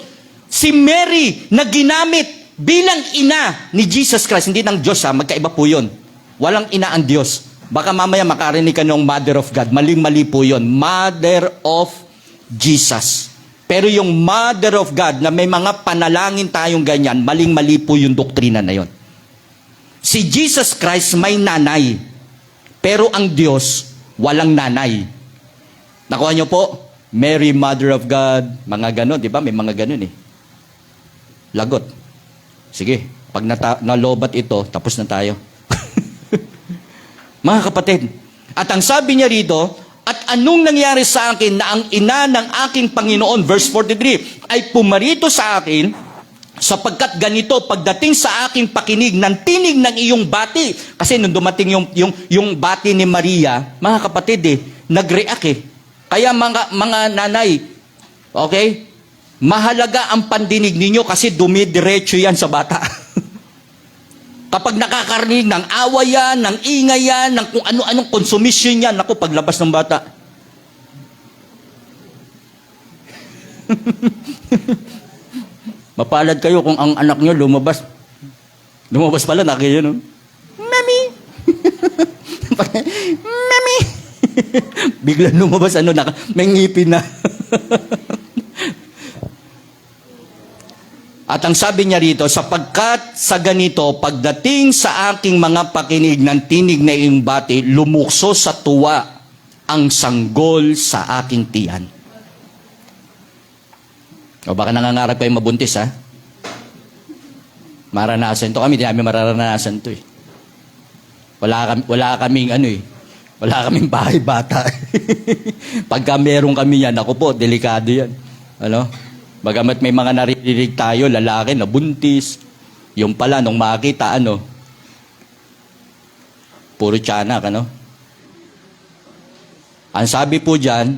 Si Mary na ginamit bilang ina ni Jesus Christ. Hindi ng Diyos, magkaiba po yun. Walang ina ang Diyos. Baka mamaya makarinig ka ng Mother of God. Maling-mali po yun. Mother of Jesus. Pero yung Mother of God na may mga panalangin tayong ganyan, maling-mali po yung doktrina na yun. Si Jesus Christ may nanay. Pero ang Diyos, walang nanay. Nakuha niyo po? Mary, Mother of God, mga ganon, di ba? May mga ganon Lagot. Sige, pag nalobat ito, tapos na tayo. Mga kapatid, at ang sabi niya rito, at anong nangyari sa akin na ang ina ng aking Panginoon, verse 43, ay pumarito sa akin, sapagkat ganito, pagdating sa aking pakinig ng tinig ng iyong bati, kasi nung dumating yung bati ni Maria, mga kapatid nag-react Kaya mga nanay, okay? Mahalaga ang pandinig ninyo kasi dumidiretso yan sa bata. Kapag nakakarinig ng away yan, ng ingay yan, ng kung ano-anong consumption yan, ako paglabas ng bata. Mapalad kayo kung ang anak nyo lumabas. Lumabas pala, nakiyo, no? Mami! Mami! Bigla lumabas, may ngipin na. At ang sabi niya rito, sapagkat sa ganito, pagdating sa aking mga pakinig ng tinig na iyong bati, lumukso sa tuwa ang sanggol sa aking tiyan. O baka nangangarap kayo mabuntis, ha? Maranasan ito kami, di namin mararanasan ito Wala kaming wala kaming bahay bata. Pagka meron kami yan, ako po, delikado yan. Ano? Bagamat may mga naririnig tayo, lalaki na buntis, yung pala, nung makita, puro tiyanak, Ang sabi po dyan,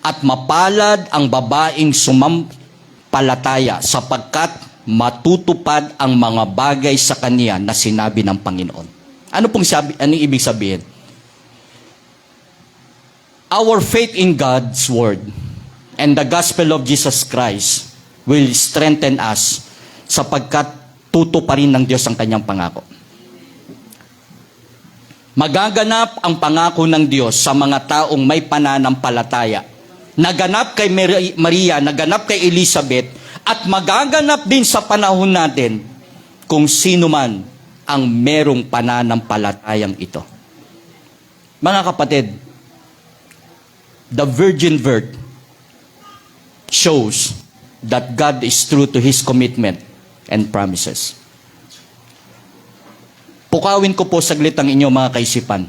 at mapalad ang babaeng sumampalataya sapagkat matutupad ang mga bagay sa kanya na sinabi ng Panginoon. Anong ibig sabihin? Our faith in God's Word and the gospel of Jesus Christ will strengthen us sapagkat tutuparin ng Diyos ang kanyang pangako. Magaganap ang pangako ng Diyos sa mga taong may pananampalataya. Naganap kay Maria, naganap kay Elizabeth, at magaganap din sa panahon natin kung sino man ang merong pananampalatayang ito. Mga kapatid, the virgin birth shows that God is true to His commitment and promises. Pukawin ko po saglit ang inyong mga kaisipan.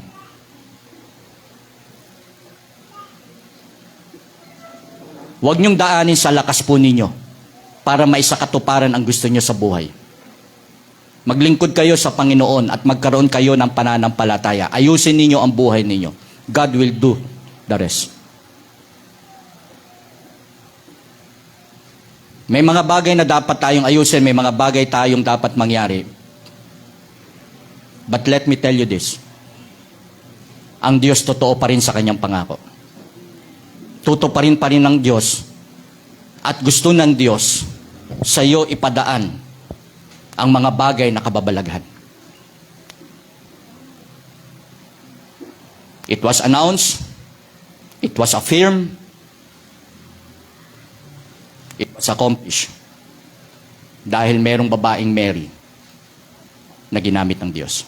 Huwag niyong daanin sa lakas po ninyo para maisakatuparan ang gusto niyo sa buhay. Maglingkod kayo sa Panginoon at magkaroon kayo ng pananampalataya. Ayusin ninyo ang buhay ninyo. God will do the rest. May mga bagay na dapat tayong ayusin, may mga bagay tayong dapat mangyari. But let me tell you this. Ang Diyos totoo pa rin sa kanyang pangako. Tutuparin pa rin ng Diyos at gusto ng Diyos sa iyo ipadaan ang mga bagay na kababalaghan. It was announced, it was affirmed, it was accomplished. Dahil merong babaeng Mary na ginamit ng Diyos.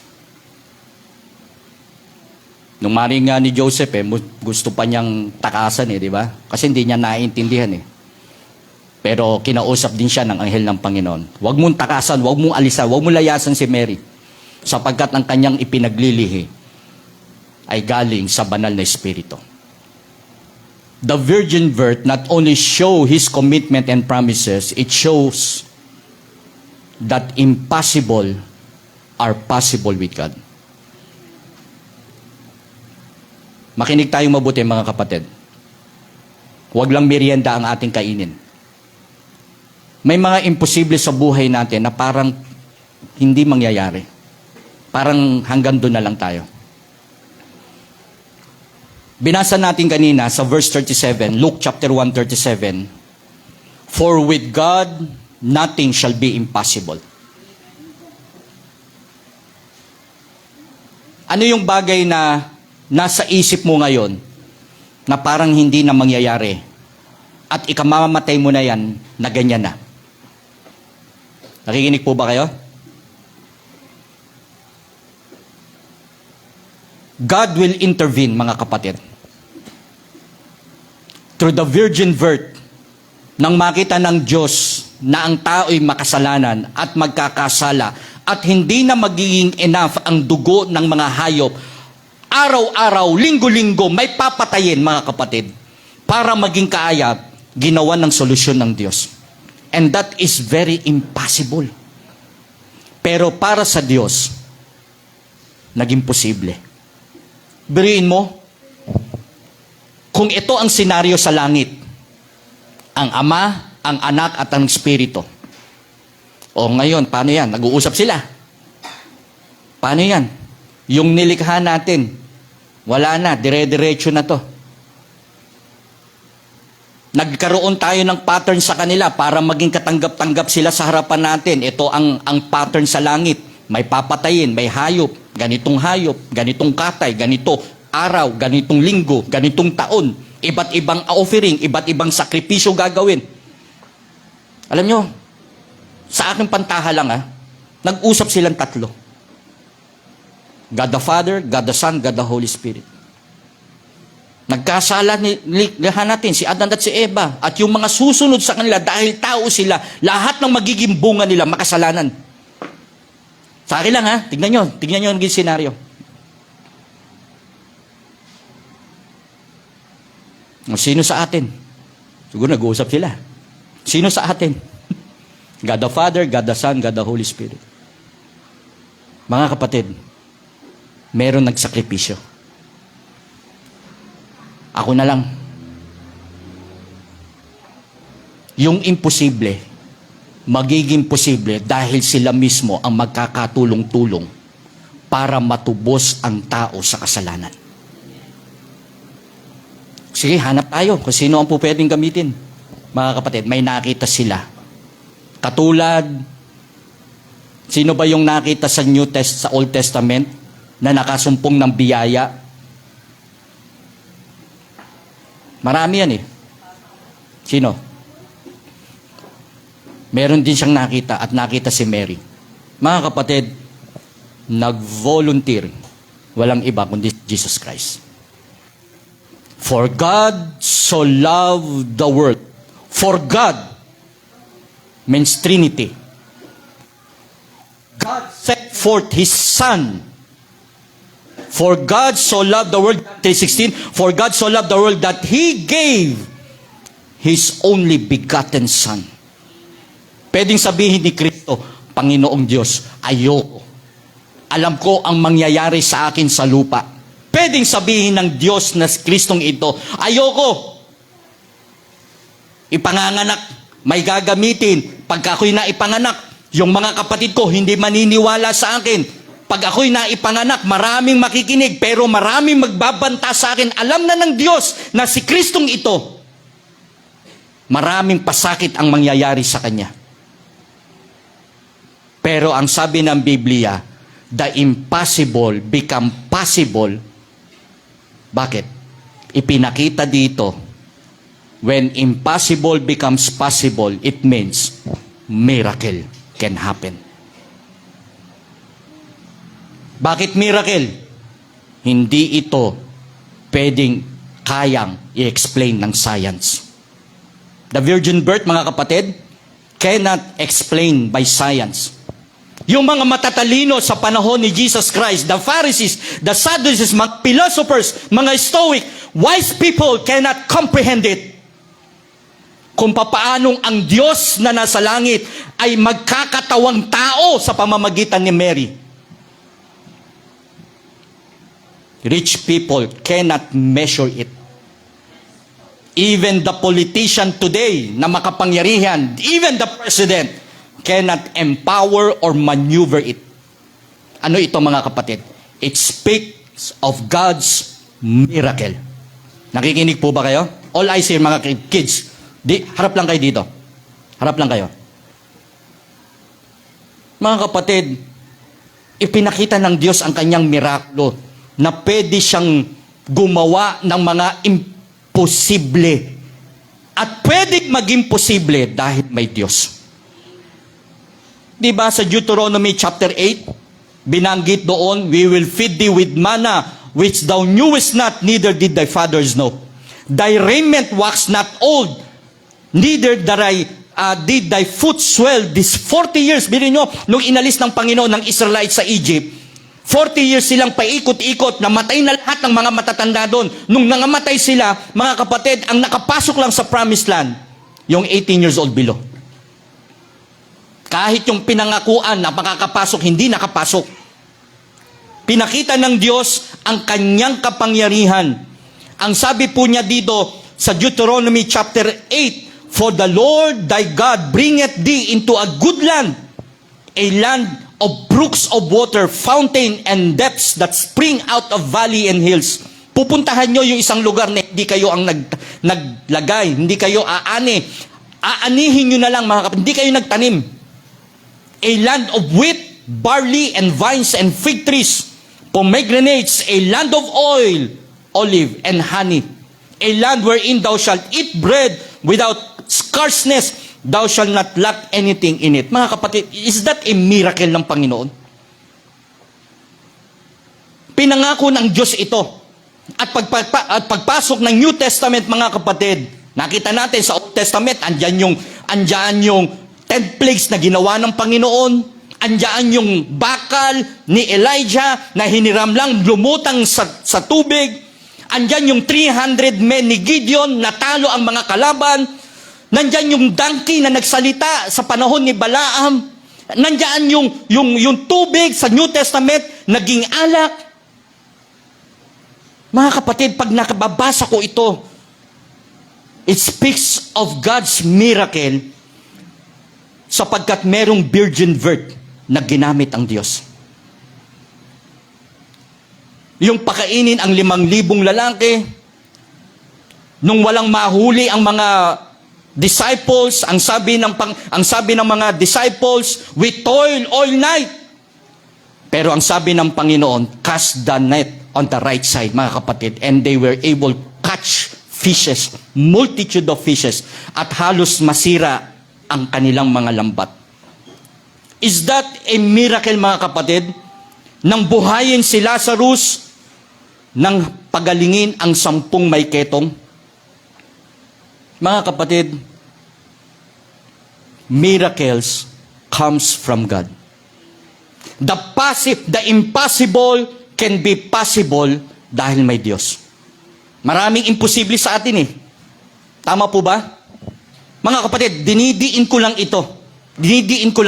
Nung maring nga ni Joseph, gusto pa niyang takasan, di ba? Kasi hindi niya naiintindihan, Pero kinausap din siya ng anghel ng Panginoon. Huwag mong takasan, huwag mong alisan, huwag mong layasan si Mary. Sapagkat ang kanyang ipinaglilihi ay galing sa banal na Espiritu. The virgin birth not only show His commitment and promises, it shows that impossible are possible with God. Makinig tayong mabuti, mga kapatid. Huwag lang merienda ang ating kainin. May mga imposible sa buhay natin na parang hindi mangyayari. Parang hanggang doon na lang tayo. Binasa natin kanina sa verse 37, Luke chapter 1:37, For with God, nothing shall be impossible. Ano yung bagay na nasa isip mo ngayon na parang hindi na mangyayari at ikamamatay mo na yan na ganyan na? Nakikinig po ba kayo? God will intervene, mga kapatid. Through the virgin birth, nang makita ng Diyos na ang tao'y makasalanan at magkakasala at hindi na magiging enough ang dugo ng mga hayop, araw-araw, linggo-linggo, may papatayin, mga kapatid. Para maging kaaya, ginawa ng solusyon ng Diyos. And that is very impossible. Pero para sa Diyos, naging posible. Biriin mo, kung ito ang senaryo sa langit, ang Ama, ang Anak, at ang Espiritu. O ngayon, paano yan? Nag-uusap sila. Paano yan? Yung nilikha natin, wala na, dire-diretso na to. Nagkaroon tayo ng pattern sa kanila para maging katanggap-tanggap sila sa harapan natin. Ito ang pattern sa langit. May papatayin, may hayop, ganitong katay, ganito araw, ganitong linggo, ganitong taon. Iba't ibang offering, iba't ibang sakripisyo gagawin. Alam nyo, sa aking pantaha lang nag-usap silang tatlo. God the Father, God the Son, God the Holy Spirit. Nagkasala nilikha natin si Adan at si Eva at yung mga susunod sa kanila dahil tao sila, lahat ng magiging bunga nila makasalanan. Sa akin lang tignan nyo ang senaryo. Sino sa atin? Siguro nag-uusap sila. Sino sa atin? God the Father, God the Son, God the Holy Spirit. Mga kapatid, meron nagsakripisyo. Ako na lang. Yung imposible, magiging posible dahil sila mismo ang magkakatulong-tulong para matubos ang tao sa kasalanan. Sige, hanap tayo kung sino ang pwedeng gamitin. Mga kapatid, may nakita sila. Katulad, sino ba yung nakita sa sa Old Testament na nakasumpong ng biyaya? Marami yan eh. Sino? Meron din siyang nakita at nakita si Mary. Mga kapatid, nag-volunteer. Walang iba kundi Jesus Christ. For God so loved the world. For God means Trinity. God sent forth His Son. For God so loved the world, 3:16, for God so loved the world that He gave His only begotten Son. Pwedeng sabihin ni Kristo, Panginoong Diyos, ayoko. Alam ko ang mangyayari sa akin sa lupa. Pwedeng sabihin ng Diyos na Kristong ito, ayoko. Ipanganganak, may gagamitin. Pag ako'y naipanganak, yung mga kapatid ko hindi maniniwala sa akin. Pag ako'y naipanganak, maraming makikinig, pero maraming magbabanta sa akin. Alam na ng Diyos na si Kristong ito, maraming pasakit ang mangyayari sa Kanya. Pero ang sabi ng Biblia, the impossible become possible. Bakit? Ipinakita dito, when impossible becomes possible, it means miracle can happen. Bakit miracle? Hindi ito pwedeng kayang i-explain ng science. The virgin birth, mga kapatid, cannot explain by science. Yung mga matatalino sa panahon ni Jesus Christ, the Pharisees, the Sadducees, mga philosophers, mga Stoic, wise people cannot comprehend it. Kung papaanong ang Diyos na nasa langit ay magkakatawang tao sa pamamagitan ni Mary. Rich people cannot measure it. Even the politician today na makapangyarihan, even the president, cannot empower or maneuver it. Ano ito, mga kapatid? It speaks of God's miracle. Nakikinig po ba kayo? All eyes here, mga kids. Harap lang kayo dito. Harap lang kayo. Mga kapatid, ipinakita ng Diyos ang kanyang mirakulo na pwede siyang gumawa ng mga imposible. At pwedeng maging posible dahil may Diyos. Diba sa Deuteronomy chapter 8, binanggit doon, we will feed thee with manna, which thou knewest not, neither did thy fathers know. Thy raiment wax not old, neither did thy foot swell these 40 years. Bilhin nyo, nung inalis ng Panginoon ng Israelites sa Egypt, 40 years silang paikot-ikot, namatay na lahat ng mga matatanda doon. Nung nangamatay sila, mga kapatid, ang nakapasok lang sa promised land, yung 18 years old below. Kahit yung pinangakuan na makakapasok, hindi nakapasok. Pinakita ng Diyos ang kanyang kapangyarihan. Ang sabi po niya dito sa Deuteronomy chapter 8, for the Lord thy God bringeth thee into a good land, a land of brooks of water, fountain and depths that spring out of valley and hills. Pupuntahan nyo yung isang lugar na hindi kayo ang naglagay, hindi kayo aani. Aanihin nyo na lang, mga kapatid, hindi kayo nagtanim. A land of wheat, barley, and vines and fig trees, pomegranates, a land of oil, olive, and honey, a land wherein thou shalt eat bread without scarceness, thou shalt not lack anything in it. Mga kapatid, is that a miracle ng Panginoon? Pinangako ng Diyos ito. At pagpasok ng New Testament, mga kapatid, nakita natin sa Old Testament, andyan yung 10 plagues na ginawa ng Panginoon. Andyan yung bakal ni Elijah na hiniram lang, lumutang sa tubig. Andyan yung 300 men ni Gideon, natalo ang mga kalaban. Nandyan yung donkey na nagsalita sa panahon ni Balaam. Nandyan yung tubig sa New Testament, naging alak. Mga kapatid, pag nakababasa ko ito, it speaks of God's miracle sapagkat merong virgin birth na ginamit ang Diyos. Yung pakainin ang 5,000 lalaki, nung walang mahuli ang mga disciples, ang sabi ng mga disciples, we toil all night. Pero ang sabi ng Panginoon, cast the net on the right side, mga kapatid, and they were able to catch fishes, multitude of fishes, at halos masira ang kanilang mga lambat. Is that a miracle, mga kapatid? Nang buhayin si Lazarus, nang pagalingin ang 10 may ketong. Mga kapatid, miracles comes from God. The impossible can be possible dahil may Diyos. Maraming imposible sa atin eh. Tama po ba? Mga kapatid, dinidiin ko lang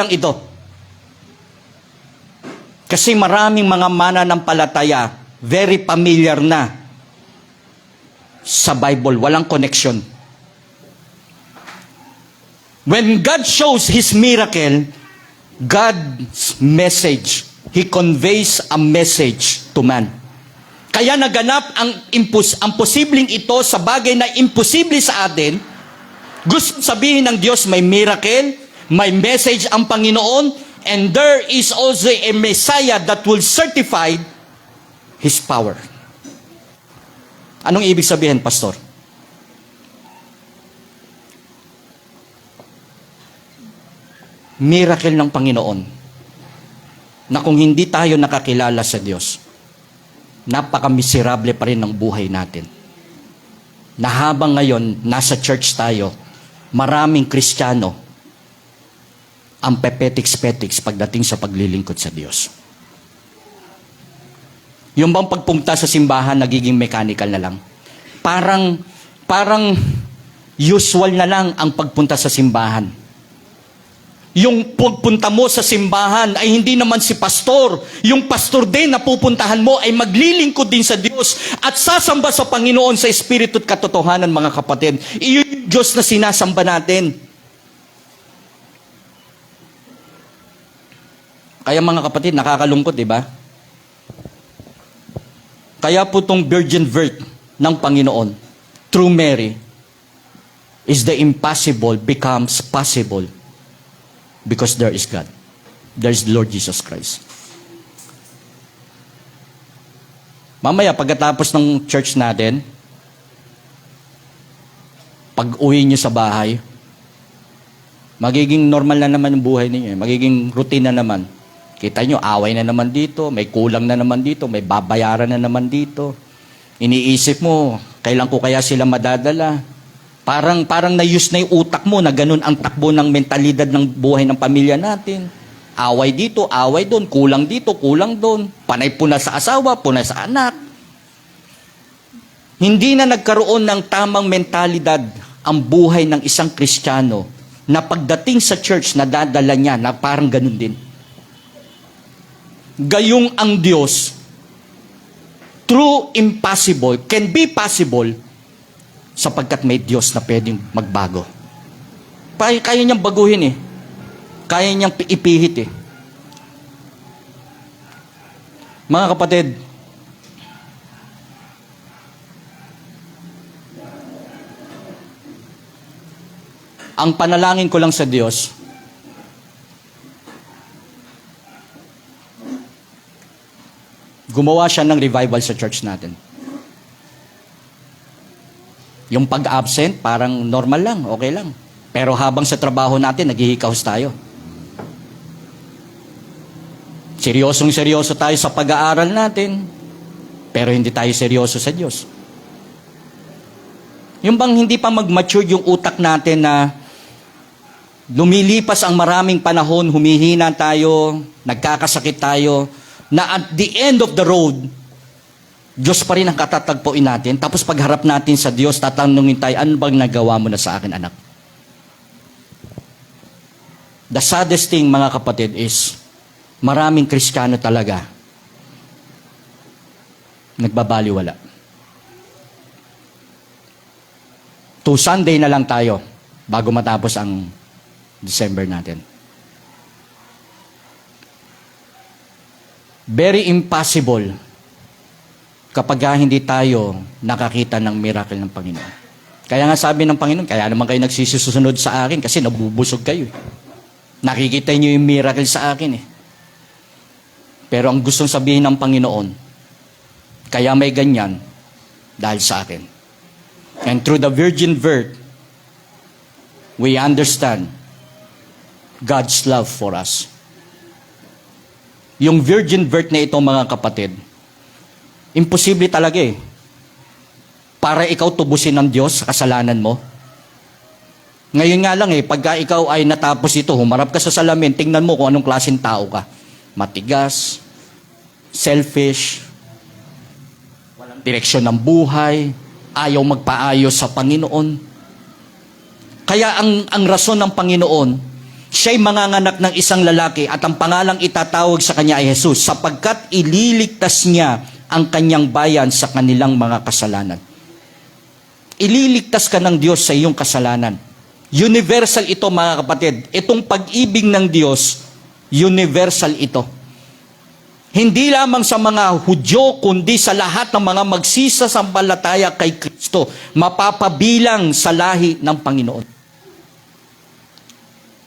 ito. Kasi maraming mga mananampalataya, very familiar na sa Bible, walang connection. When God shows His miracle, God's message, He conveys a message to man. Kaya naganap ang posibleng ito sa bagay na imposible sa atin. Gusto sabihin ng Diyos may miracle, may message ang Panginoon, and there is also a Messiah that will certify His power. Anong ibig sabihin, Pastor? Miracle ng Panginoon na kung hindi tayo nakakilala sa Diyos, napaka-miserable pa rin ng buhay natin. Na habang ngayon, nasa church tayo, maraming Kristiyano ang pepetiks-petiks pagdating sa paglilingkod sa Diyos. Yung bang pagpunta sa simbahan, nagiging mechanical na lang. Parang usual na lang ang pagpunta sa simbahan. Yung pagpunta mo sa simbahan ay hindi naman si pastor. Yung pastor din na pupuntahan mo ay maglilingkod din sa Diyos at sasamba sa Panginoon sa Espiritu at katotohanan, mga kapatid. Iyon yung Diyos na sinasamba natin. Kaya mga kapatid, nakakalungkot, di ba? Kaya po itong virgin birth ng Panginoon through Mary is the impossible becomes possible. Because there is God. There is Lord Jesus Christ. Mamaya, pagkatapos ng church natin, pag uwi nyo sa bahay, magiging normal na naman yung buhay ninyo. Magiging routine na naman. Kita nyo, away na naman dito, may kulang na naman dito, may babayaran na naman dito. Iniisip mo, kailan ko kaya sila madadala? Parang na-use na yung utak mo na ganun ang takbo ng mentalidad ng buhay ng pamilya natin. Away dito, away doon, kulang dito, kulang doon. Panay puna sa asawa, puna sa anak. Hindi na nagkaroon ng tamang mentalidad ang buhay ng isang Kristiyano na pagdating sa church, nadadala niya na parang ganun din. Gayong ang Diyos, true impossible, can be possible, sapagkat may Diyos na pwedeng magbago. Kaya niyang baguhin eh. Kaya niyang ipihit eh. Mga kapatid, ang panalangin ko lang sa Diyos, gumawa siya ng revival sa church natin. Yung pag-absent, parang normal lang, okay lang. Pero habang sa trabaho natin, naghihikahos tayo. Seryosong-seryoso tayo sa pag-aaral natin, pero hindi tayo seryoso sa Diyos. Yung bang hindi pa mag-mature yung utak natin na lumilipas ang maraming panahon, humihina tayo, nagkakasakit tayo, na at the end of the road, Diyos pa rin ang katatagpuin natin. Tapos pagharap natin sa Diyos, tatanungin tayo, ano bang nagawa mo na sa akin, anak? The saddest thing, mga kapatid, is maraming Kristiyano talaga nagbabaliwala. To Sunday na lang tayo bago matapos ang December natin. Very impossible kapag hindi tayo nakakita ng miracle ng Panginoon. Kaya nga sabi ng Panginoon, kaya naman kayo nagsisusunod sa akin kasi nabubusog kayo. Nakikita niyo yung miracle sa akin eh. Pero ang gustong sabihin ng Panginoon, kaya may ganyan dahil sa akin. And through the virgin birth, we understand God's love for us. Yung virgin birth na ito, mga kapatid, imposible talaga eh. Para ikaw tubusin ng Diyos sa kasalanan mo. Ngayon nga lang eh, pagka ikaw ay natapos ito, humarap ka sa salamin, tingnan mo kung anong klaseng tao ka. Matigas, selfish, walang direksyon ng buhay, ayaw magpaayos sa Panginoon. Kaya ang rason ng Panginoon, siya'y manganganak ng isang lalaki at ang pangalang itatawag sa kanya ay Jesus, sapagkat ililigtas niya ang kanyang bayan sa kanilang mga kasalanan. Ililigtas ka ng Diyos sa iyong kasalanan. Universal ito, mga kapatid. Itong pag-ibig ng Diyos, universal ito. Hindi lamang sa mga Hudyo, kundi sa lahat ng mga magsisasambalataya kay Kristo, mapapabilang sa lahi ng Panginoon.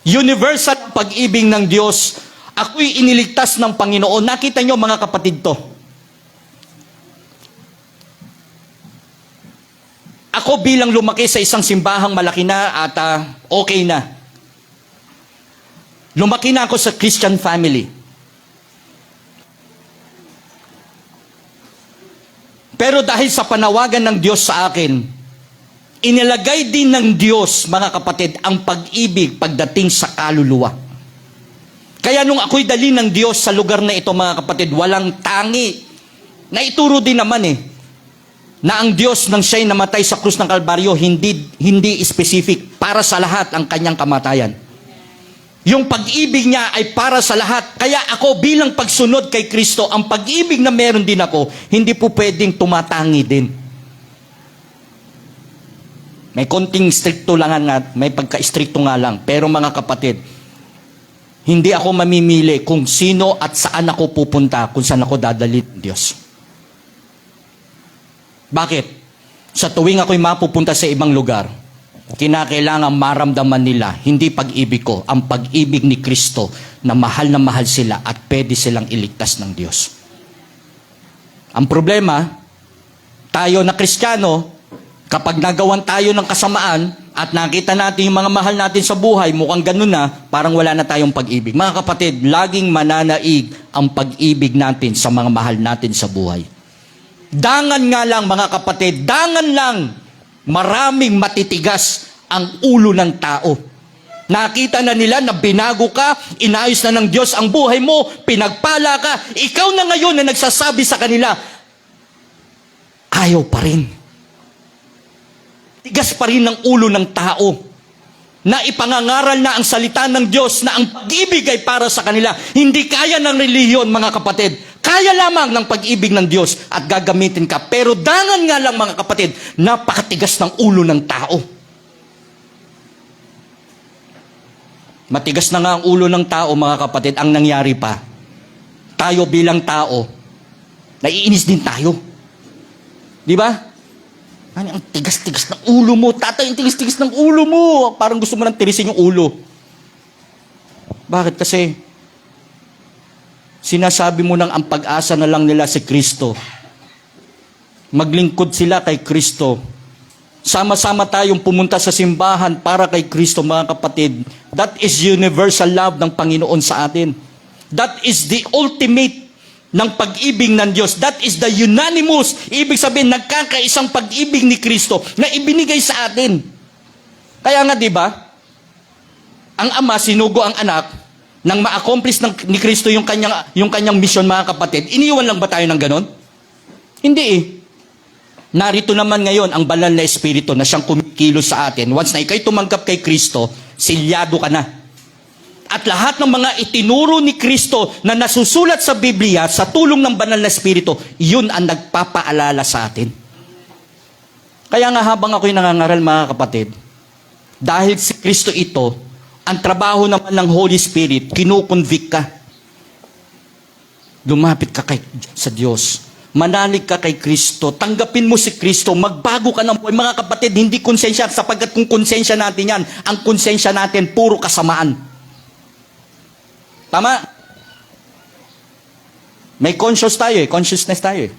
Universal pag-ibig ng Diyos. Ako'y iniligtas ng Panginoon. Nakita nyo, mga kapatid, to. Ako bilang lumaki sa isang simbahang malaki na at okay na. Lumaki na ako sa Christian family. Pero dahil sa panawagan ng Diyos sa akin, inilagay din ng Diyos, mga kapatid, ang pag-ibig pagdating sa kaluluwa. Kaya nung ako'y dali ng Diyos sa lugar na ito, mga kapatid, walang tangi. Naituro din naman na ang Diyos nang siya'y namatay sa krus ng Kalbaryo, hindi specific, para sa lahat ang kanyang kamatayan. Yung pag-ibig niya ay para sa lahat. Kaya ako bilang pagsunod kay Kristo, ang pag-ibig na meron din ako, hindi po pwedeng tumatangi din. May konting stricto lang nga, may pagka-stricto nga lang. Pero mga kapatid, hindi ako mamimili kung sino at saan ako pupunta, kung saan ako dadalhin ng Diyos. Bakit? Sa tuwing ako'y mapupunta sa ibang lugar, kinakailangan maramdaman nila, hindi pag-ibig ko, ang pag-ibig ni Kristo na mahal sila at pwede silang iligtas ng Diyos. Ang problema, tayo na Kristiyano, kapag nagawan tayo ng kasamaan at nakita natin yung mga mahal natin sa buhay, mukhang ganun na, parang wala na tayong pag-ibig. Mga kapatid, laging mananaig ang pag-ibig natin sa mga mahal natin sa buhay. Dangan nga lang, mga kapatid, dangan lang, maraming matitigas ang ulo ng tao. Nakita na nila na binago ka, inayos na ng Diyos ang buhay mo, pinagpala ka, ikaw na ngayon na nagsasabi sa kanila, ayaw pa rin. Tigas pa rin ng ulo ng tao na ipangangaral na ang salita ng Diyos na ang pag-ibig ay para sa kanila. Hindi kaya ng relihiyon, mga kapatid. Kaya lamang ng pag-ibig ng Diyos at gagamitin ka. Pero dangan nga lang, mga kapatid, napakatigas ng ulo ng tao. Matigas na nga ang ulo ng tao, mga kapatid. Ang nangyari pa, tayo bilang tao, naiinis din tayo. Di ba? Ang tigas-tigas ng ulo mo. Tatay, ang tigas-tigas ng ulo mo. Parang gusto mo nang tirisin yung ulo. Bakit? Kasi sinasabi mo nang ang pag-asa na lang nila si Kristo. Maglingkod sila kay Kristo. Sama-sama tayong pumunta sa simbahan para kay Kristo, mga kapatid. That is universal love ng Panginoon sa atin. That is the ultimate ng pag-ibig ng Diyos. That is the unanimous. Ibig sabihin, nagkakaisang pag-ibig ni Kristo na ibinigay sa atin. Kaya nga, di ba, ang Ama sinugo ang anak nang ma-accomplish ni Kristo yung kanyang mission, mga kapatid. Iniwan lang ba tayo ng ganon? Hindi eh. Narito naman ngayon ang banal na Espiritu na siyang kumikilos sa atin. Once na ikay tumanggap kay Kristo, silyado ka na. At lahat ng mga itinuro ni Kristo na nasusulat sa Biblia sa tulong ng banal na Espiritu, yun ang nagpapaalala sa atin. Kaya nga habang ako'y nangangaral mga kapatid, dahil si Kristo ito, ang trabaho naman ng Holy Spirit, kinukonvict ka. Lumapit ka sa Diyos. Manalig ka kay Kristo. Tanggapin mo si Kristo. Magbago ka ng buhay. Mga kapatid, hindi konsensya. Sapagkat kung konsensya natin yan, ang konsensya natin, puro kasamaan. Tama? May consciousness tayo eh.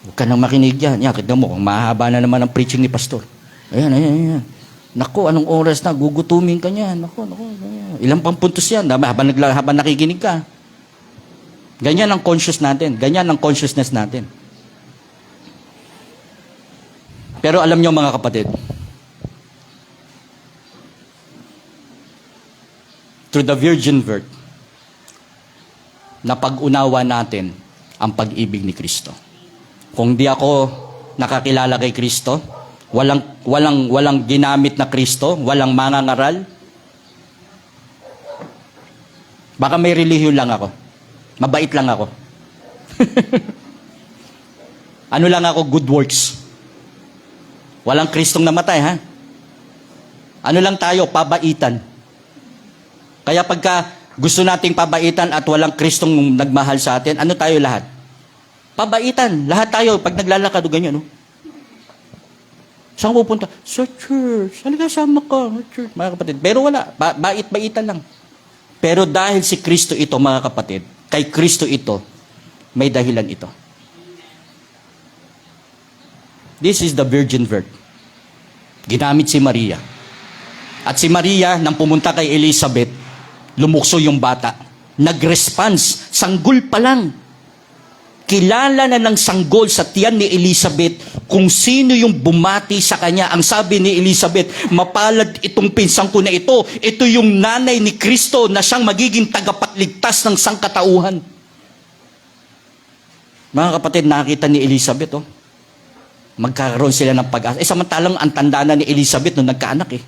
Huwag ka nang makinig yan. Yan, kita mo, kung mahaba na naman ang preaching ni pastor. Ayan. Naku, anong oras na? Gugutumin ka niyan. Naku. Ilang pang puntos yan. Habang nakikinig ka. Ganyan ang conscious natin. Ganyan ang consciousness natin. Pero alam niyo mga kapatid, through the virgin birth, napag-unawa natin ang pag-ibig ni Kristo. Kung di ako nakakilala kay Kristo, walang ginamit na Kristo, walang mangangaral, baka may relihiyon lang ako. Mabait lang ako. Ano lang ako, good works. Walang Kristong namatay, ha? Ano lang tayo, pabaitan. Kaya pagka gusto nating pabaitan at walang Kristong nagmahal sa atin, ano tayo lahat? Pabaitan. Lahat tayo, pag naglalakad, ganyan, no? Saan pupunta? Sa church. Halika, sama ka. Church. Mga kapatid. Pero wala. Bait-baitan lang. Pero dahil si Kristo ito, mga kapatid, kay Kristo ito, may dahilan ito. This is the virgin birth. Ginamit si Maria. At si Maria, nang pumunta kay Elizabeth, lumukso yung bata. Nag-response. Sanggol pa lang. Kilala na ng sanggol sa tiyan ni Elizabeth kung sino yung bumati sa kanya. Ang sabi ni Elizabeth, mapalad itong pinsang ko na ito. Ito yung nanay ni Kristo na siyang magiging tagapagligtas ng sangkatauhan. Mga kapatid, nakita ni Elizabeth, magkakaroon sila ng pag-asa. Samantalang ang tanda na ni Elizabeth nung nagkaanak eh.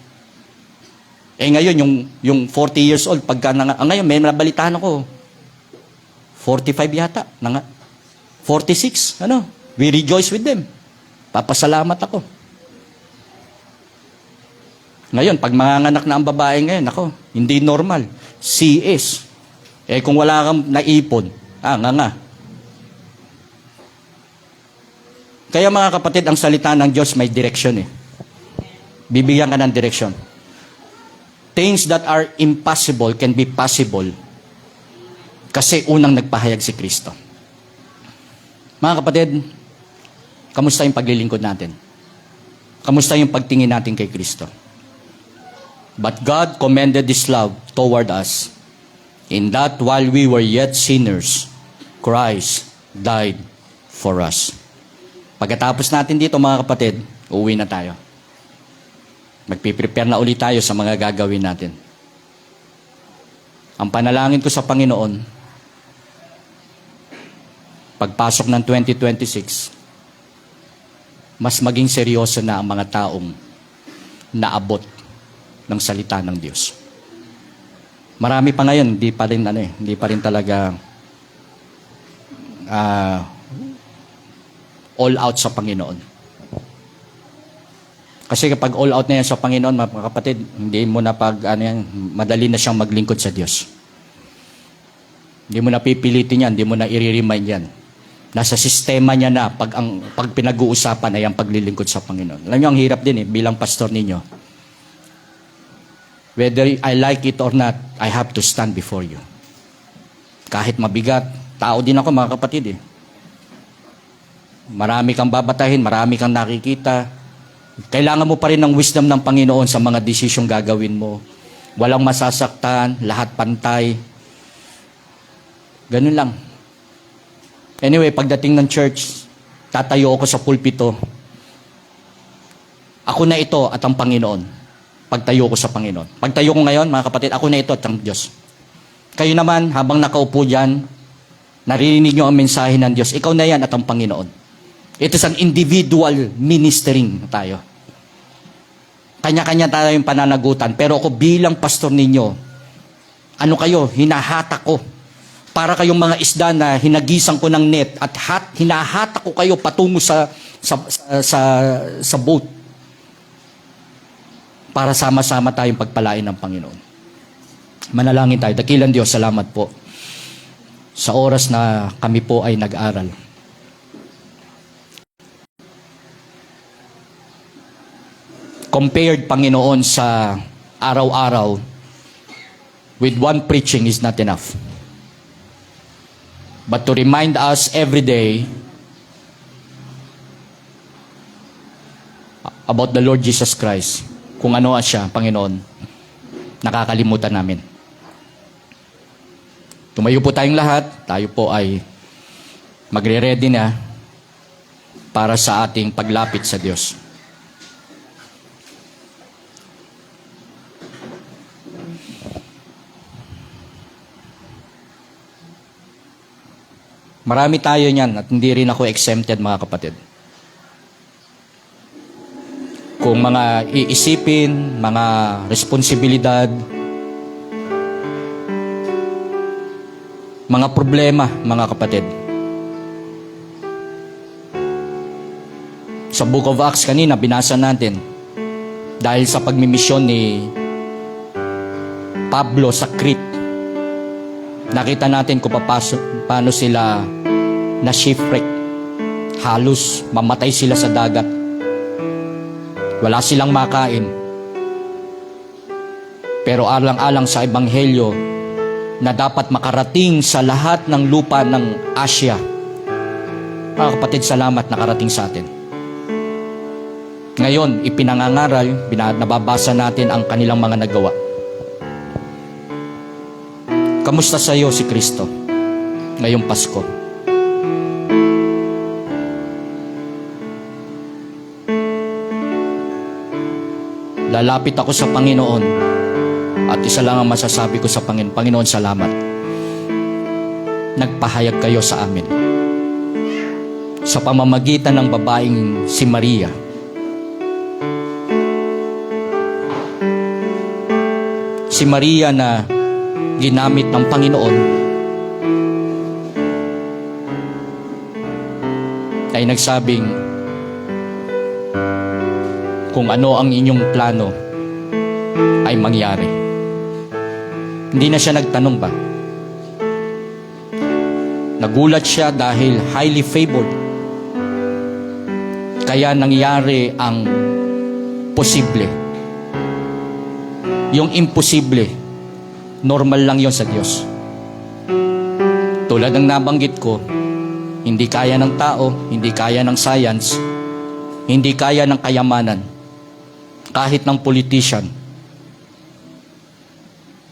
Ngayon, yung 40 years old, ngayon, may nabalitaan ako, 45 yata, 46, we rejoice with them. Papasalamat ako. Ngayon, pag manganganak na ang babae ngayon, hindi normal. CS. Kung wala kang naipon, nga. Kaya mga kapatid, ang salita ng Diyos may direksyon eh. Bibigyan ka ng direksyon. Things that are impossible can be possible kasi unang nagpahayag si Kristo. Mga kapatid, kamusta yung paglilingkod natin? Kamusta yung pagtingin natin kay Kristo? But God commended His love toward us in that while we were yet sinners, Christ died for us. Pagkatapos natin dito mga kapatid, uuwi na tayo. Magpiprepare na ulit tayo sa mga gagawin natin. Ang panalangin ko sa Panginoon, pagpasok ng 2026, mas maging seryoso na ang mga taong naabot ng salita ng Diyos. Marami pa ngayon, hindi pa rin talaga all out sa Panginoon. Kasi kapag all out na yan sa Panginoon, mga kapatid, hindi mo na madali na siyang maglingkod sa Diyos. Hindi mo na pipilitin yan, hindi mo na i-remind yan. Nasa sistema niya na pag pinag-uusapan ay ang paglilingkod sa Panginoon. Alam niyo, ang hirap din bilang pastor ninyo. Whether I like it or not, I have to stand before you. Kahit mabigat, tao din ako mga kapatid Marami kang babatahin, marami kang nakikita. Kailangan mo pa rin ng wisdom ng Panginoon sa mga desisyong gagawin mo. Walang masasaktan, lahat pantay. Ganun lang. Anyway, pagdating ng church, tatayo ako sa pulpito. Ako na ito at ang Panginoon. Pagtayo ko sa Panginoon. Pagtayo ko ngayon, mga kapatid, ako na ito at ang Diyos. Kayo naman, habang nakaupo dyan, Naririnig nyo ang mensahe ng Diyos. Ikaw na yan at ang Panginoon. It is an individual ministering tayo. Kanya-kanya tayo yung pananagutan. Pero ako bilang pastor ninyo, ano kayo? Hinahatak ko. Para kayong mga isda na hinagisan ko ng net at hinahatak ko kayo patungo sa boat. Para sama-sama tayong pagpalain ng Panginoon. Manalangin tayo. Dakilang Diyos, salamat po sa oras na kami po ay nag-aral. Compared, Panginoon, sa araw-araw, with one preaching is not enough. But to remind us every day about the Lord Jesus Christ, kung ano siya, Panginoon, nakakalimutan namin. Tumayo po tayong lahat, tayo po ay magre-ready na para sa ating paglapit sa Diyos. Marami tayo niyan at hindi rin ako exempted, mga kapatid. Kung mga iisipin, mga responsibilidad, mga problema, mga kapatid. Sa Book of Acts kanina, binasa natin, dahil sa pagmimisyon ni Pablo sa Crete, nakita natin kung paano sila na shipwreck. Halos mamatay sila sa dagat. Wala silang makain. Pero alang-alang sa Ebanghelyo, na dapat makarating sa lahat ng lupa ng Asia. Mga kapatid, salamat nakarating sa atin. Ngayon, ipinangangaral, nababasa natin ang kanilang mga nagawa. Kamusta sa iyo si Kristo ngayong Pasko? Lalapit ako sa Panginoon at isa lang ang masasabi ko sa Panginoon. Panginoon, salamat. Nagpahayag kayo sa amin. Sa pamamagitan ng babaeng si Maria. Si Maria na ginamit ng Panginoon ay nagsabing, kung ano ang inyong plano ay mangyari. Hindi na siya nagtanong ba? Nagulat siya dahil highly favored. Kaya nangyari ang posible. Yung imposible, normal lang yon sa Diyos. Tulad ng nabanggit ko, hindi kaya ng tao, hindi kaya ng science, hindi kaya ng kayamanan, kahit ng politician.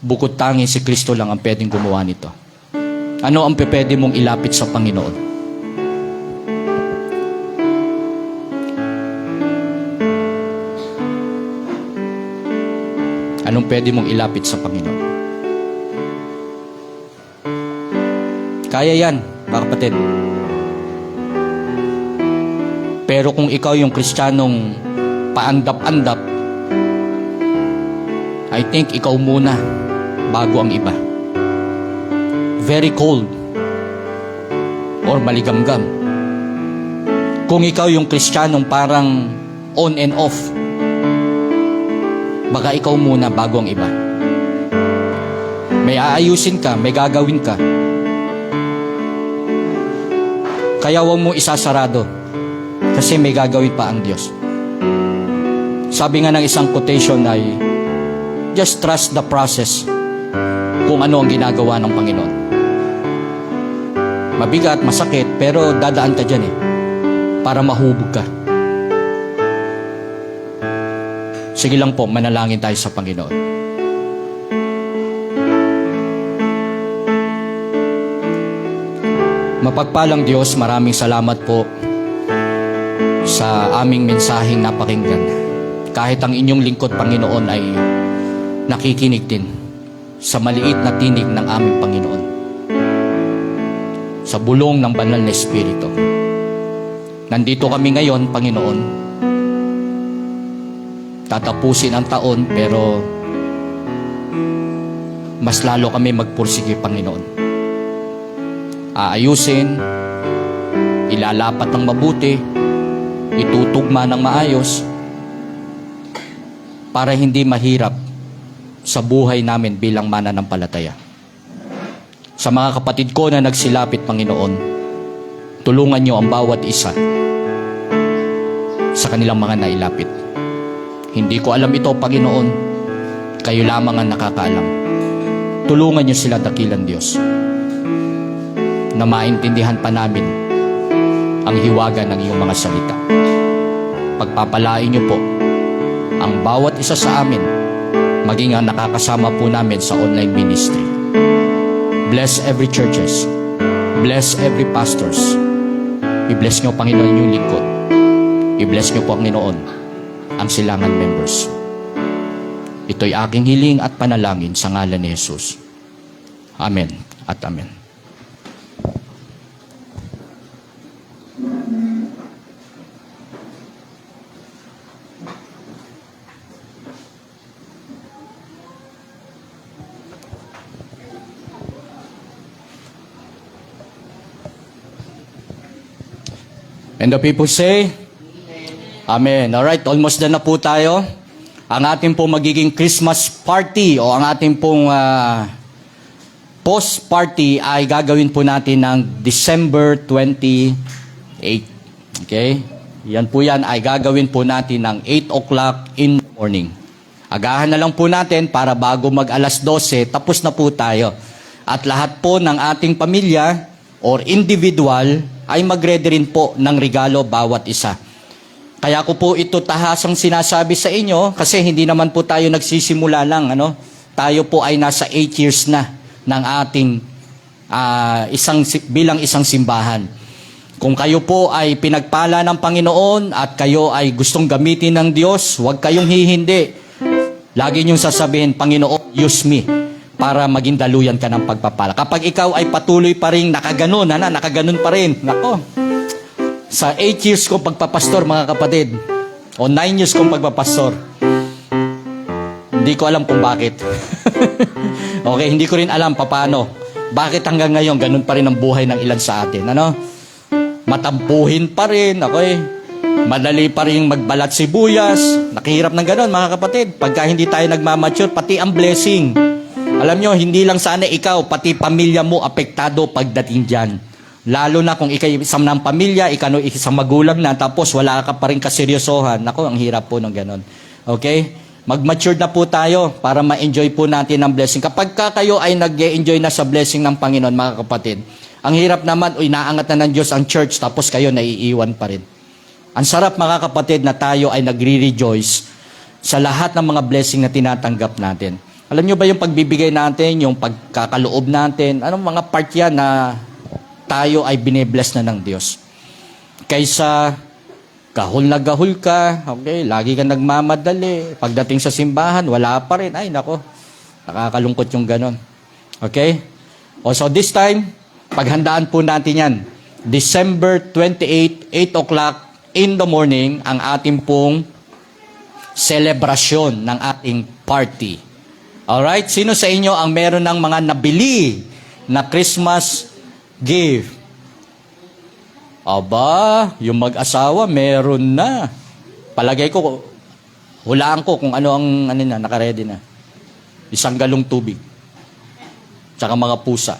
Bukod tangi si Kristo lang ang pwedeng gumawa nito. Ano ang pwede mong ilapit sa Panginoon? Anong pwede mong ilapit sa Panginoon? Kaya yan, mga kapatid. Pero kung ikaw yung Kristiyanong paandap-andap, I think ikaw muna bago ang iba. Very cold or maligamgam. Kung ikaw yung Kristiyanong parang on and off, baka ikaw muna bago ang iba. May aayusin ka, may gagawin ka. Kaya huwag mo isasarado kasi may gagawin pa ang Diyos. Sabi nga ng isang quotation ay, just trust the process kung ano ang ginagawa ng Panginoon. Mabigat, masakit, pero dadaan ka dyan para mahubog ka. Sige lang po, manalangin tayo sa Panginoon. Mapagpalang Diyos, maraming salamat po sa aming mensaheng napakinggan. Kahit ang inyong lingkod, Panginoon, ay nakikinig din sa maliit na tinig ng aming Panginoon. sa bulong ng banal na Espiritu. Nandito kami ngayon, Panginoon. Tatapusin ang taon, pero mas lalo kami magpursige, Panginoon. Aayusin, ilalapat ng mabuti, itutugma ng maayos, para hindi mahirap sa buhay namin bilang mananampalataya. Sa mga kapatid ko na nagsilapit, Panginoon, tulungan niyo ang bawat isa sa kanilang mga nailapit. Hindi ko alam ito, Panginoon. Kayo lamang ang nakakaalam. Tulungan niyo sila, dakilang Diyos, na maintindihan pa namin ang hiwaga ng iyong mga salita. Pagpapalain niyo po ang bawat isa sa amin, maging ang nakakasama po namin sa online ministry. Bless every churches. Bless every pastors. I-bless niyo, Panginoon, yung lingkod. I-bless niyo po, Panginoon, ang silangan members. Ito'y aking hiling at panalangin sa ngalan ni Jesus. Amen at amen. And the people say, Amen. Alright, almost done na po tayo. Ang ating pong magiging Christmas party o ang ating pong post party ay gagawin po natin ng December 28. Okay? Yan po yan ay gagawin po natin ng 8 o'clock in the morning. Agahan na lang po natin para bago mag alas 12, tapos na po tayo. At lahat po ng ating pamilya or individual ay mag-ready rin po ng regalo bawat isa. Kaya ko po ito tahasang sinasabi sa inyo kasi hindi naman po tayo nagsisimula lang. Tayo po ay nasa 8 years na ng ating bilang isang simbahan. Kung kayo po ay pinagpala ng Panginoon at kayo ay gustong gamitin ng Diyos, huwag kayong hihindi. Lagi niyong sasabihin, Panginoon, use me para maging daluyan ka ng pagpapala. Kapag ikaw ay patuloy pa rin nakaganon pa rin. Nako, sa 8 years kong pagpapastor, mga kapatid, o 9 years kong pagpapastor, hindi ko alam kung bakit. Okay, hindi ko rin alam paano. Bakit hanggang ngayon, ganun pa rin ang buhay ng ilan sa atin. Matampuhin pa rin, okay? Madali pa rin magbalat sibuyas. Nakihirap ng ganun, mga kapatid. Pagka hindi tayo nagmamature, pati ang blessing. Alam nyo, hindi lang sana ikaw, pati pamilya mo apektado pagdating dyan. Lalo na kung ikaw isang ng pamilya, ikaw isang magulang na, tapos wala ka pa rin kaseryosohan. Ako, ang hirap po ng ganun. Okay? Mag-mature na po tayo para ma-enjoy po natin ang blessing. Kapag kayo ay nag-enjoy na sa blessing ng Panginoon, mga kapatid, ang hirap naman, naangat na ng Diyos ang church, tapos kayo naiiwan pa rin. Ang sarap, mga kapatid, na tayo ay nagre-rejoice sa lahat ng mga blessing na tinatanggap natin. Alam nyo ba yung pagbibigay natin, yung pagkakaloob natin, anong mga part yan na tayo ay binibless na ng Diyos? Kaysa gahol na gahol ka, okay, lagi ka nagmamadali, pagdating sa simbahan, wala pa rin. Ay, nako, nakakalungkot yung ganon. Okay? So this time, paghandaan po natin yan. December 28, 8 o'clock in the morning, ang ating pong selebrasyon ng ating party. Alright? Sino sa inyo ang meron ng mga nabili na Christmas gift? Aba, yung mag-asawa, meron na. Palagay ko, hulaan ko kung ano ang nakaredy na. 1 galong tubig. Tsaka mga pusa.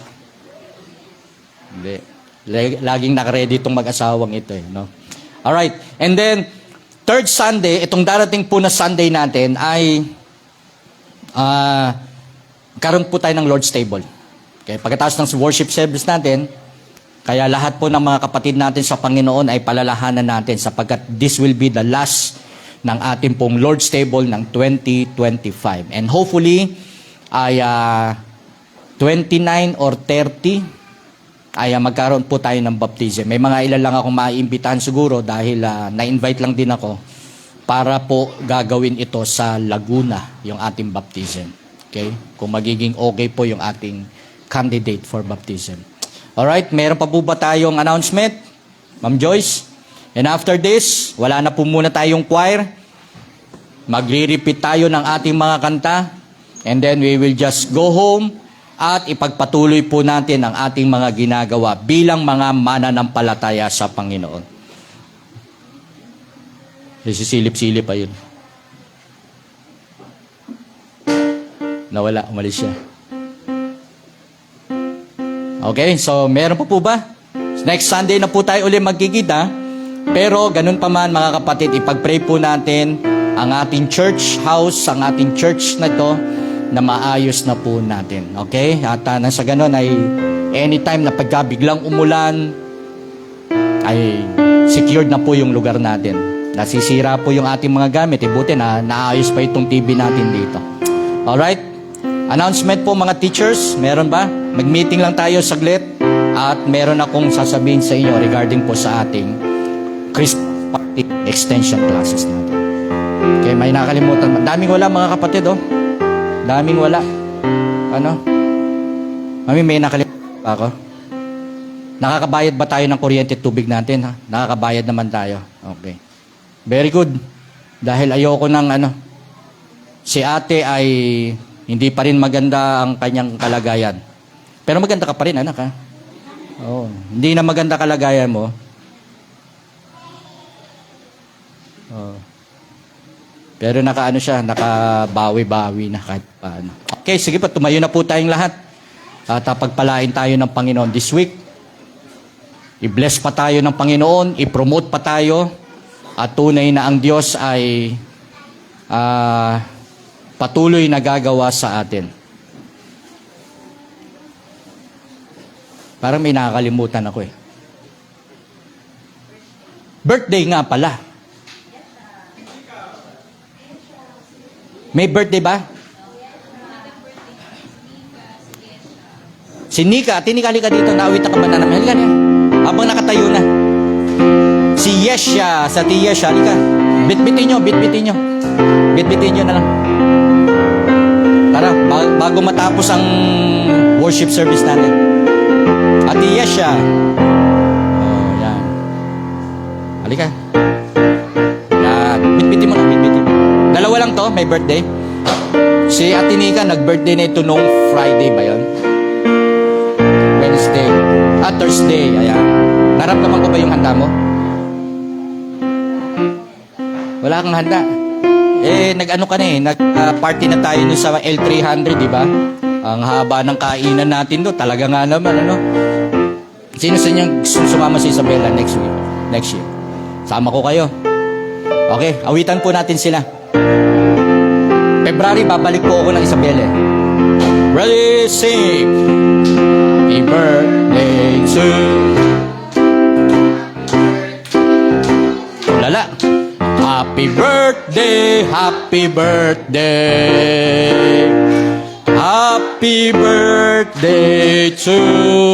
Hindi. Laging nakaredy itong mag-asawang ito. Alright. And then, third Sunday, itong darating po na Sunday natin ay karoon po tayo ng Lord's Table. Okay, pagkatapos ng worship service natin, kaya lahat po ng mga kapatid natin sa Panginoon ay palalahanan natin sapagkat this will be the last ng ating pong Lord's Table ng 2025. And hopefully, ay 29 or 30 ay magkaroon po tayo ng baptism. May mga ilan lang akong maiimbitahan siguro dahil na-invite lang din ako para po gagawin ito sa Laguna, yung ating baptism. Okay? Kung magiging okay po yung ating candidate for baptism. Alright, meron pa po ba tayong announcement? Ma'am Joyce? And after this, wala na po muna tayong choir. Magre-repeat tayo ng ating mga kanta. And then we will just go home at ipagpatuloy po natin ang ating mga ginagawa bilang mga mananampalataya sa Panginoon. Sisilip-silip pa yun. Nawala, umalis siya. Okay, so meron pa po ba? Next Sunday na po tayo ulit magkikita. Pero ganun pa man mga kapatid, ipag-pray po natin ang ating church house, ang ating church na ito, na maayos na po natin. Okay? At nasa ganun ay anytime na pagkabiglang umulan, ay secured na po yung lugar natin. Nasisira po yung ating mga gamit. Buti na naayos pa itong TV natin dito. Alright? Announcement po mga teachers, meron ba? Mag-meeting lang tayo saglit at meron akong sasabihin sa inyo regarding po sa ating Christmas party extension classes natin. Okay, may nakalimutan. Daming wala mga kapatid, oh. Daming wala. Ano? Mami, may nakalimutan pa ako. Nakakabayad ba tayo ng kuryente at tubig natin? Ha? Nakakabayad naman tayo. Okay. Very good. Dahil ayoko ng si ate ay hindi pa rin maganda ang kanyang kalagayan. Pero maganda ka pa rin, anak, ha? Oo. Hindi na maganda kalagayan mo. Oo. Pero nakabawi-bawi na kahit paano. Okay, sige pa, tumayo na po tayong lahat. At pagpalain tayo ng Panginoon this week. I-bless pa tayo ng Panginoon, i-promote pa tayo. At tunay na ang Diyos ay patuloy na gagawa sa atin. Parang may nakakalimutan ako eh. Birthday nga pala. May birthday ba? Si Nika, halika dito, naawit ka ba na naman? Halika na. Habang nakatayo na. Si Yesha, sa ti Yesha, halika. Bitbitin nyo. Bitbitin nyo na lang. Tara, bago matapos ang worship service natin. Ati Yesha. Oh, yan. Halika. Yan. Bitbitin mo na, bitbitin. Dalawa lang to, may birthday. Si Ate Nika, nag-birthday na ito nung Friday ba yun? Wednesday. Thursday. Ayan. Naramdaman ko ba yung handa mo? Wala kang handa. Nag-ano ka na nag-party na tayo nun sa L300, di ba? Ang haba ng kainan natin doon. Talaga nga naman, Sino sa inyo sumama si Isabella next year? Sama ko kayo. Okay, awitan po natin sila. February, babalik po ako ng Isabela. Ready, sing! Happy birthday to... Lala! Happy birthday, happy birthday. Happy birthday to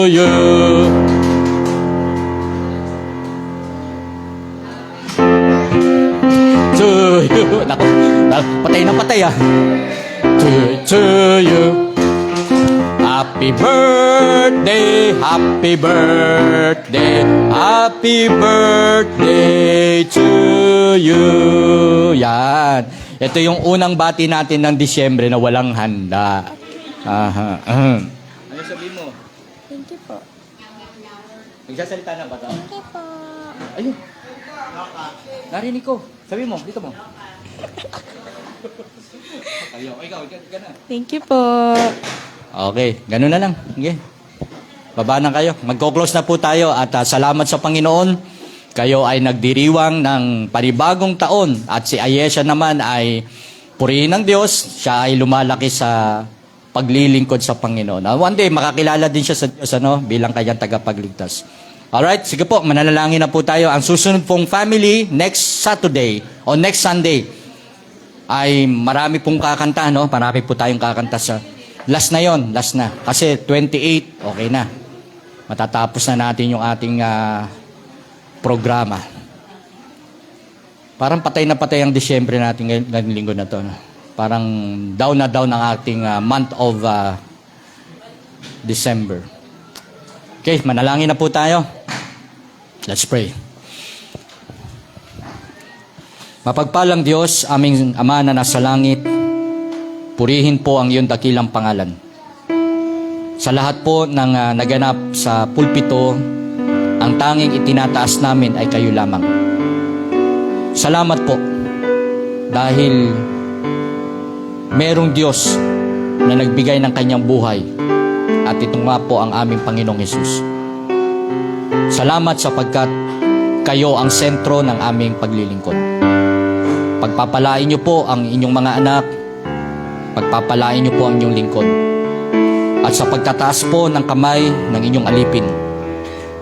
you. To you. Naku, patay na patay ah. To you. Happy birthday, happy birthday, happy birthday to you. Yan. Ito yung unang bati natin ng Disyembre na walang handa. Aha. Ano sabihin mo? Thank you po. Nagsasalita na ba ito? Thank you po. Ayun. Narinig ko. Sabi mo, dito mo. Ikaw na. Thank you po. Okay, ganun na lang. Okay. Baba na kayo. Magko-close na po tayo at salamat sa Panginoon. Kayo ay nagdiriwang ng panibagong taon at si Ayesha naman ay purihin ng Diyos. Siya ay lumalaki sa paglilingkod sa Panginoon. One day, makakilala din siya sa Diyos bilang kanyang tagapagligtas. Alright, sige po, mananalangin na po tayo. Ang susunod pong family, next Saturday o next Sunday, ay marami pong kakanta, Marami po tayong kakanta sa... Last na yon, last na. Kasi 28, okay na. Matatapos na natin yung ating programa. Parang patay na patay ang Disyembre natin ngayong linggo na to. Parang down na down ang ating month of December. Okay, manalangin na po tayo. Let's pray. Mapagpalang Diyos, aming Ama na nasa langit, purihin po ang iyong dakilang pangalan. Sa lahat po ng naganap sa pulpito, ang tanging itinataas namin ay kayo lamang. Salamat po dahil merong Diyos na nagbigay ng kanyang buhay at ito nga po ang aming Panginoong Hesus. Salamat sapagkat kayo ang sentro ng aming paglilingkod. Pagpapalain niyo po ang inyong mga anak, pagpapalain niyo po ang inyong lingkod. At sa pagtataas po ng kamay ng inyong alipin,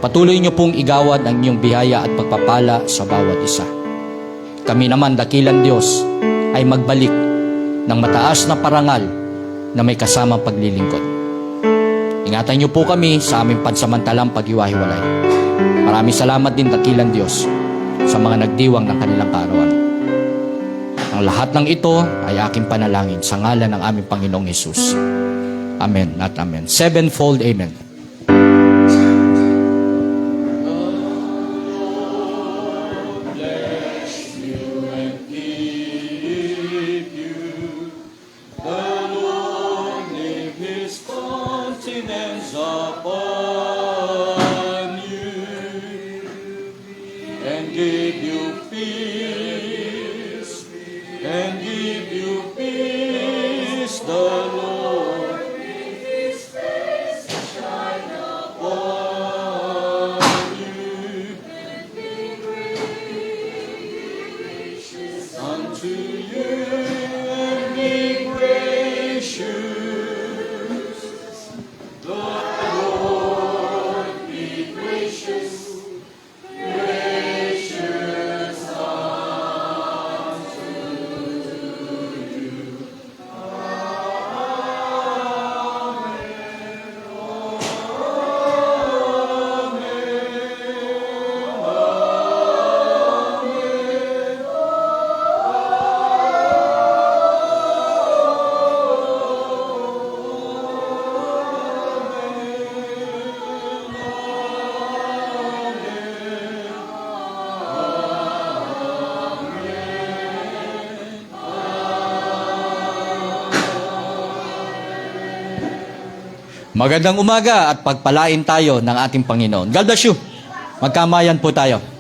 patuloy niyo pong igawad ang inyong biyaya at pagpapala sa bawat isa. Kami naman, dakilang Diyos, ay magbalik ng mataas na parangal na may kasamang paglilingkod. Ingatan niyo po kami sa aming pansamantalang paghiwa-hiwalay. Maraming salamat din, dakilang Diyos, sa mga nagdiwang ng kanilang kaarawan. Ang lahat ng ito ay aking panalangin sa ngalan ng aming Panginoong Hesus. Amen at amen. Sevenfold amen. Magandang umaga at pagpalain tayo ng ating Panginoon. God bless you. Magkamayan po tayo.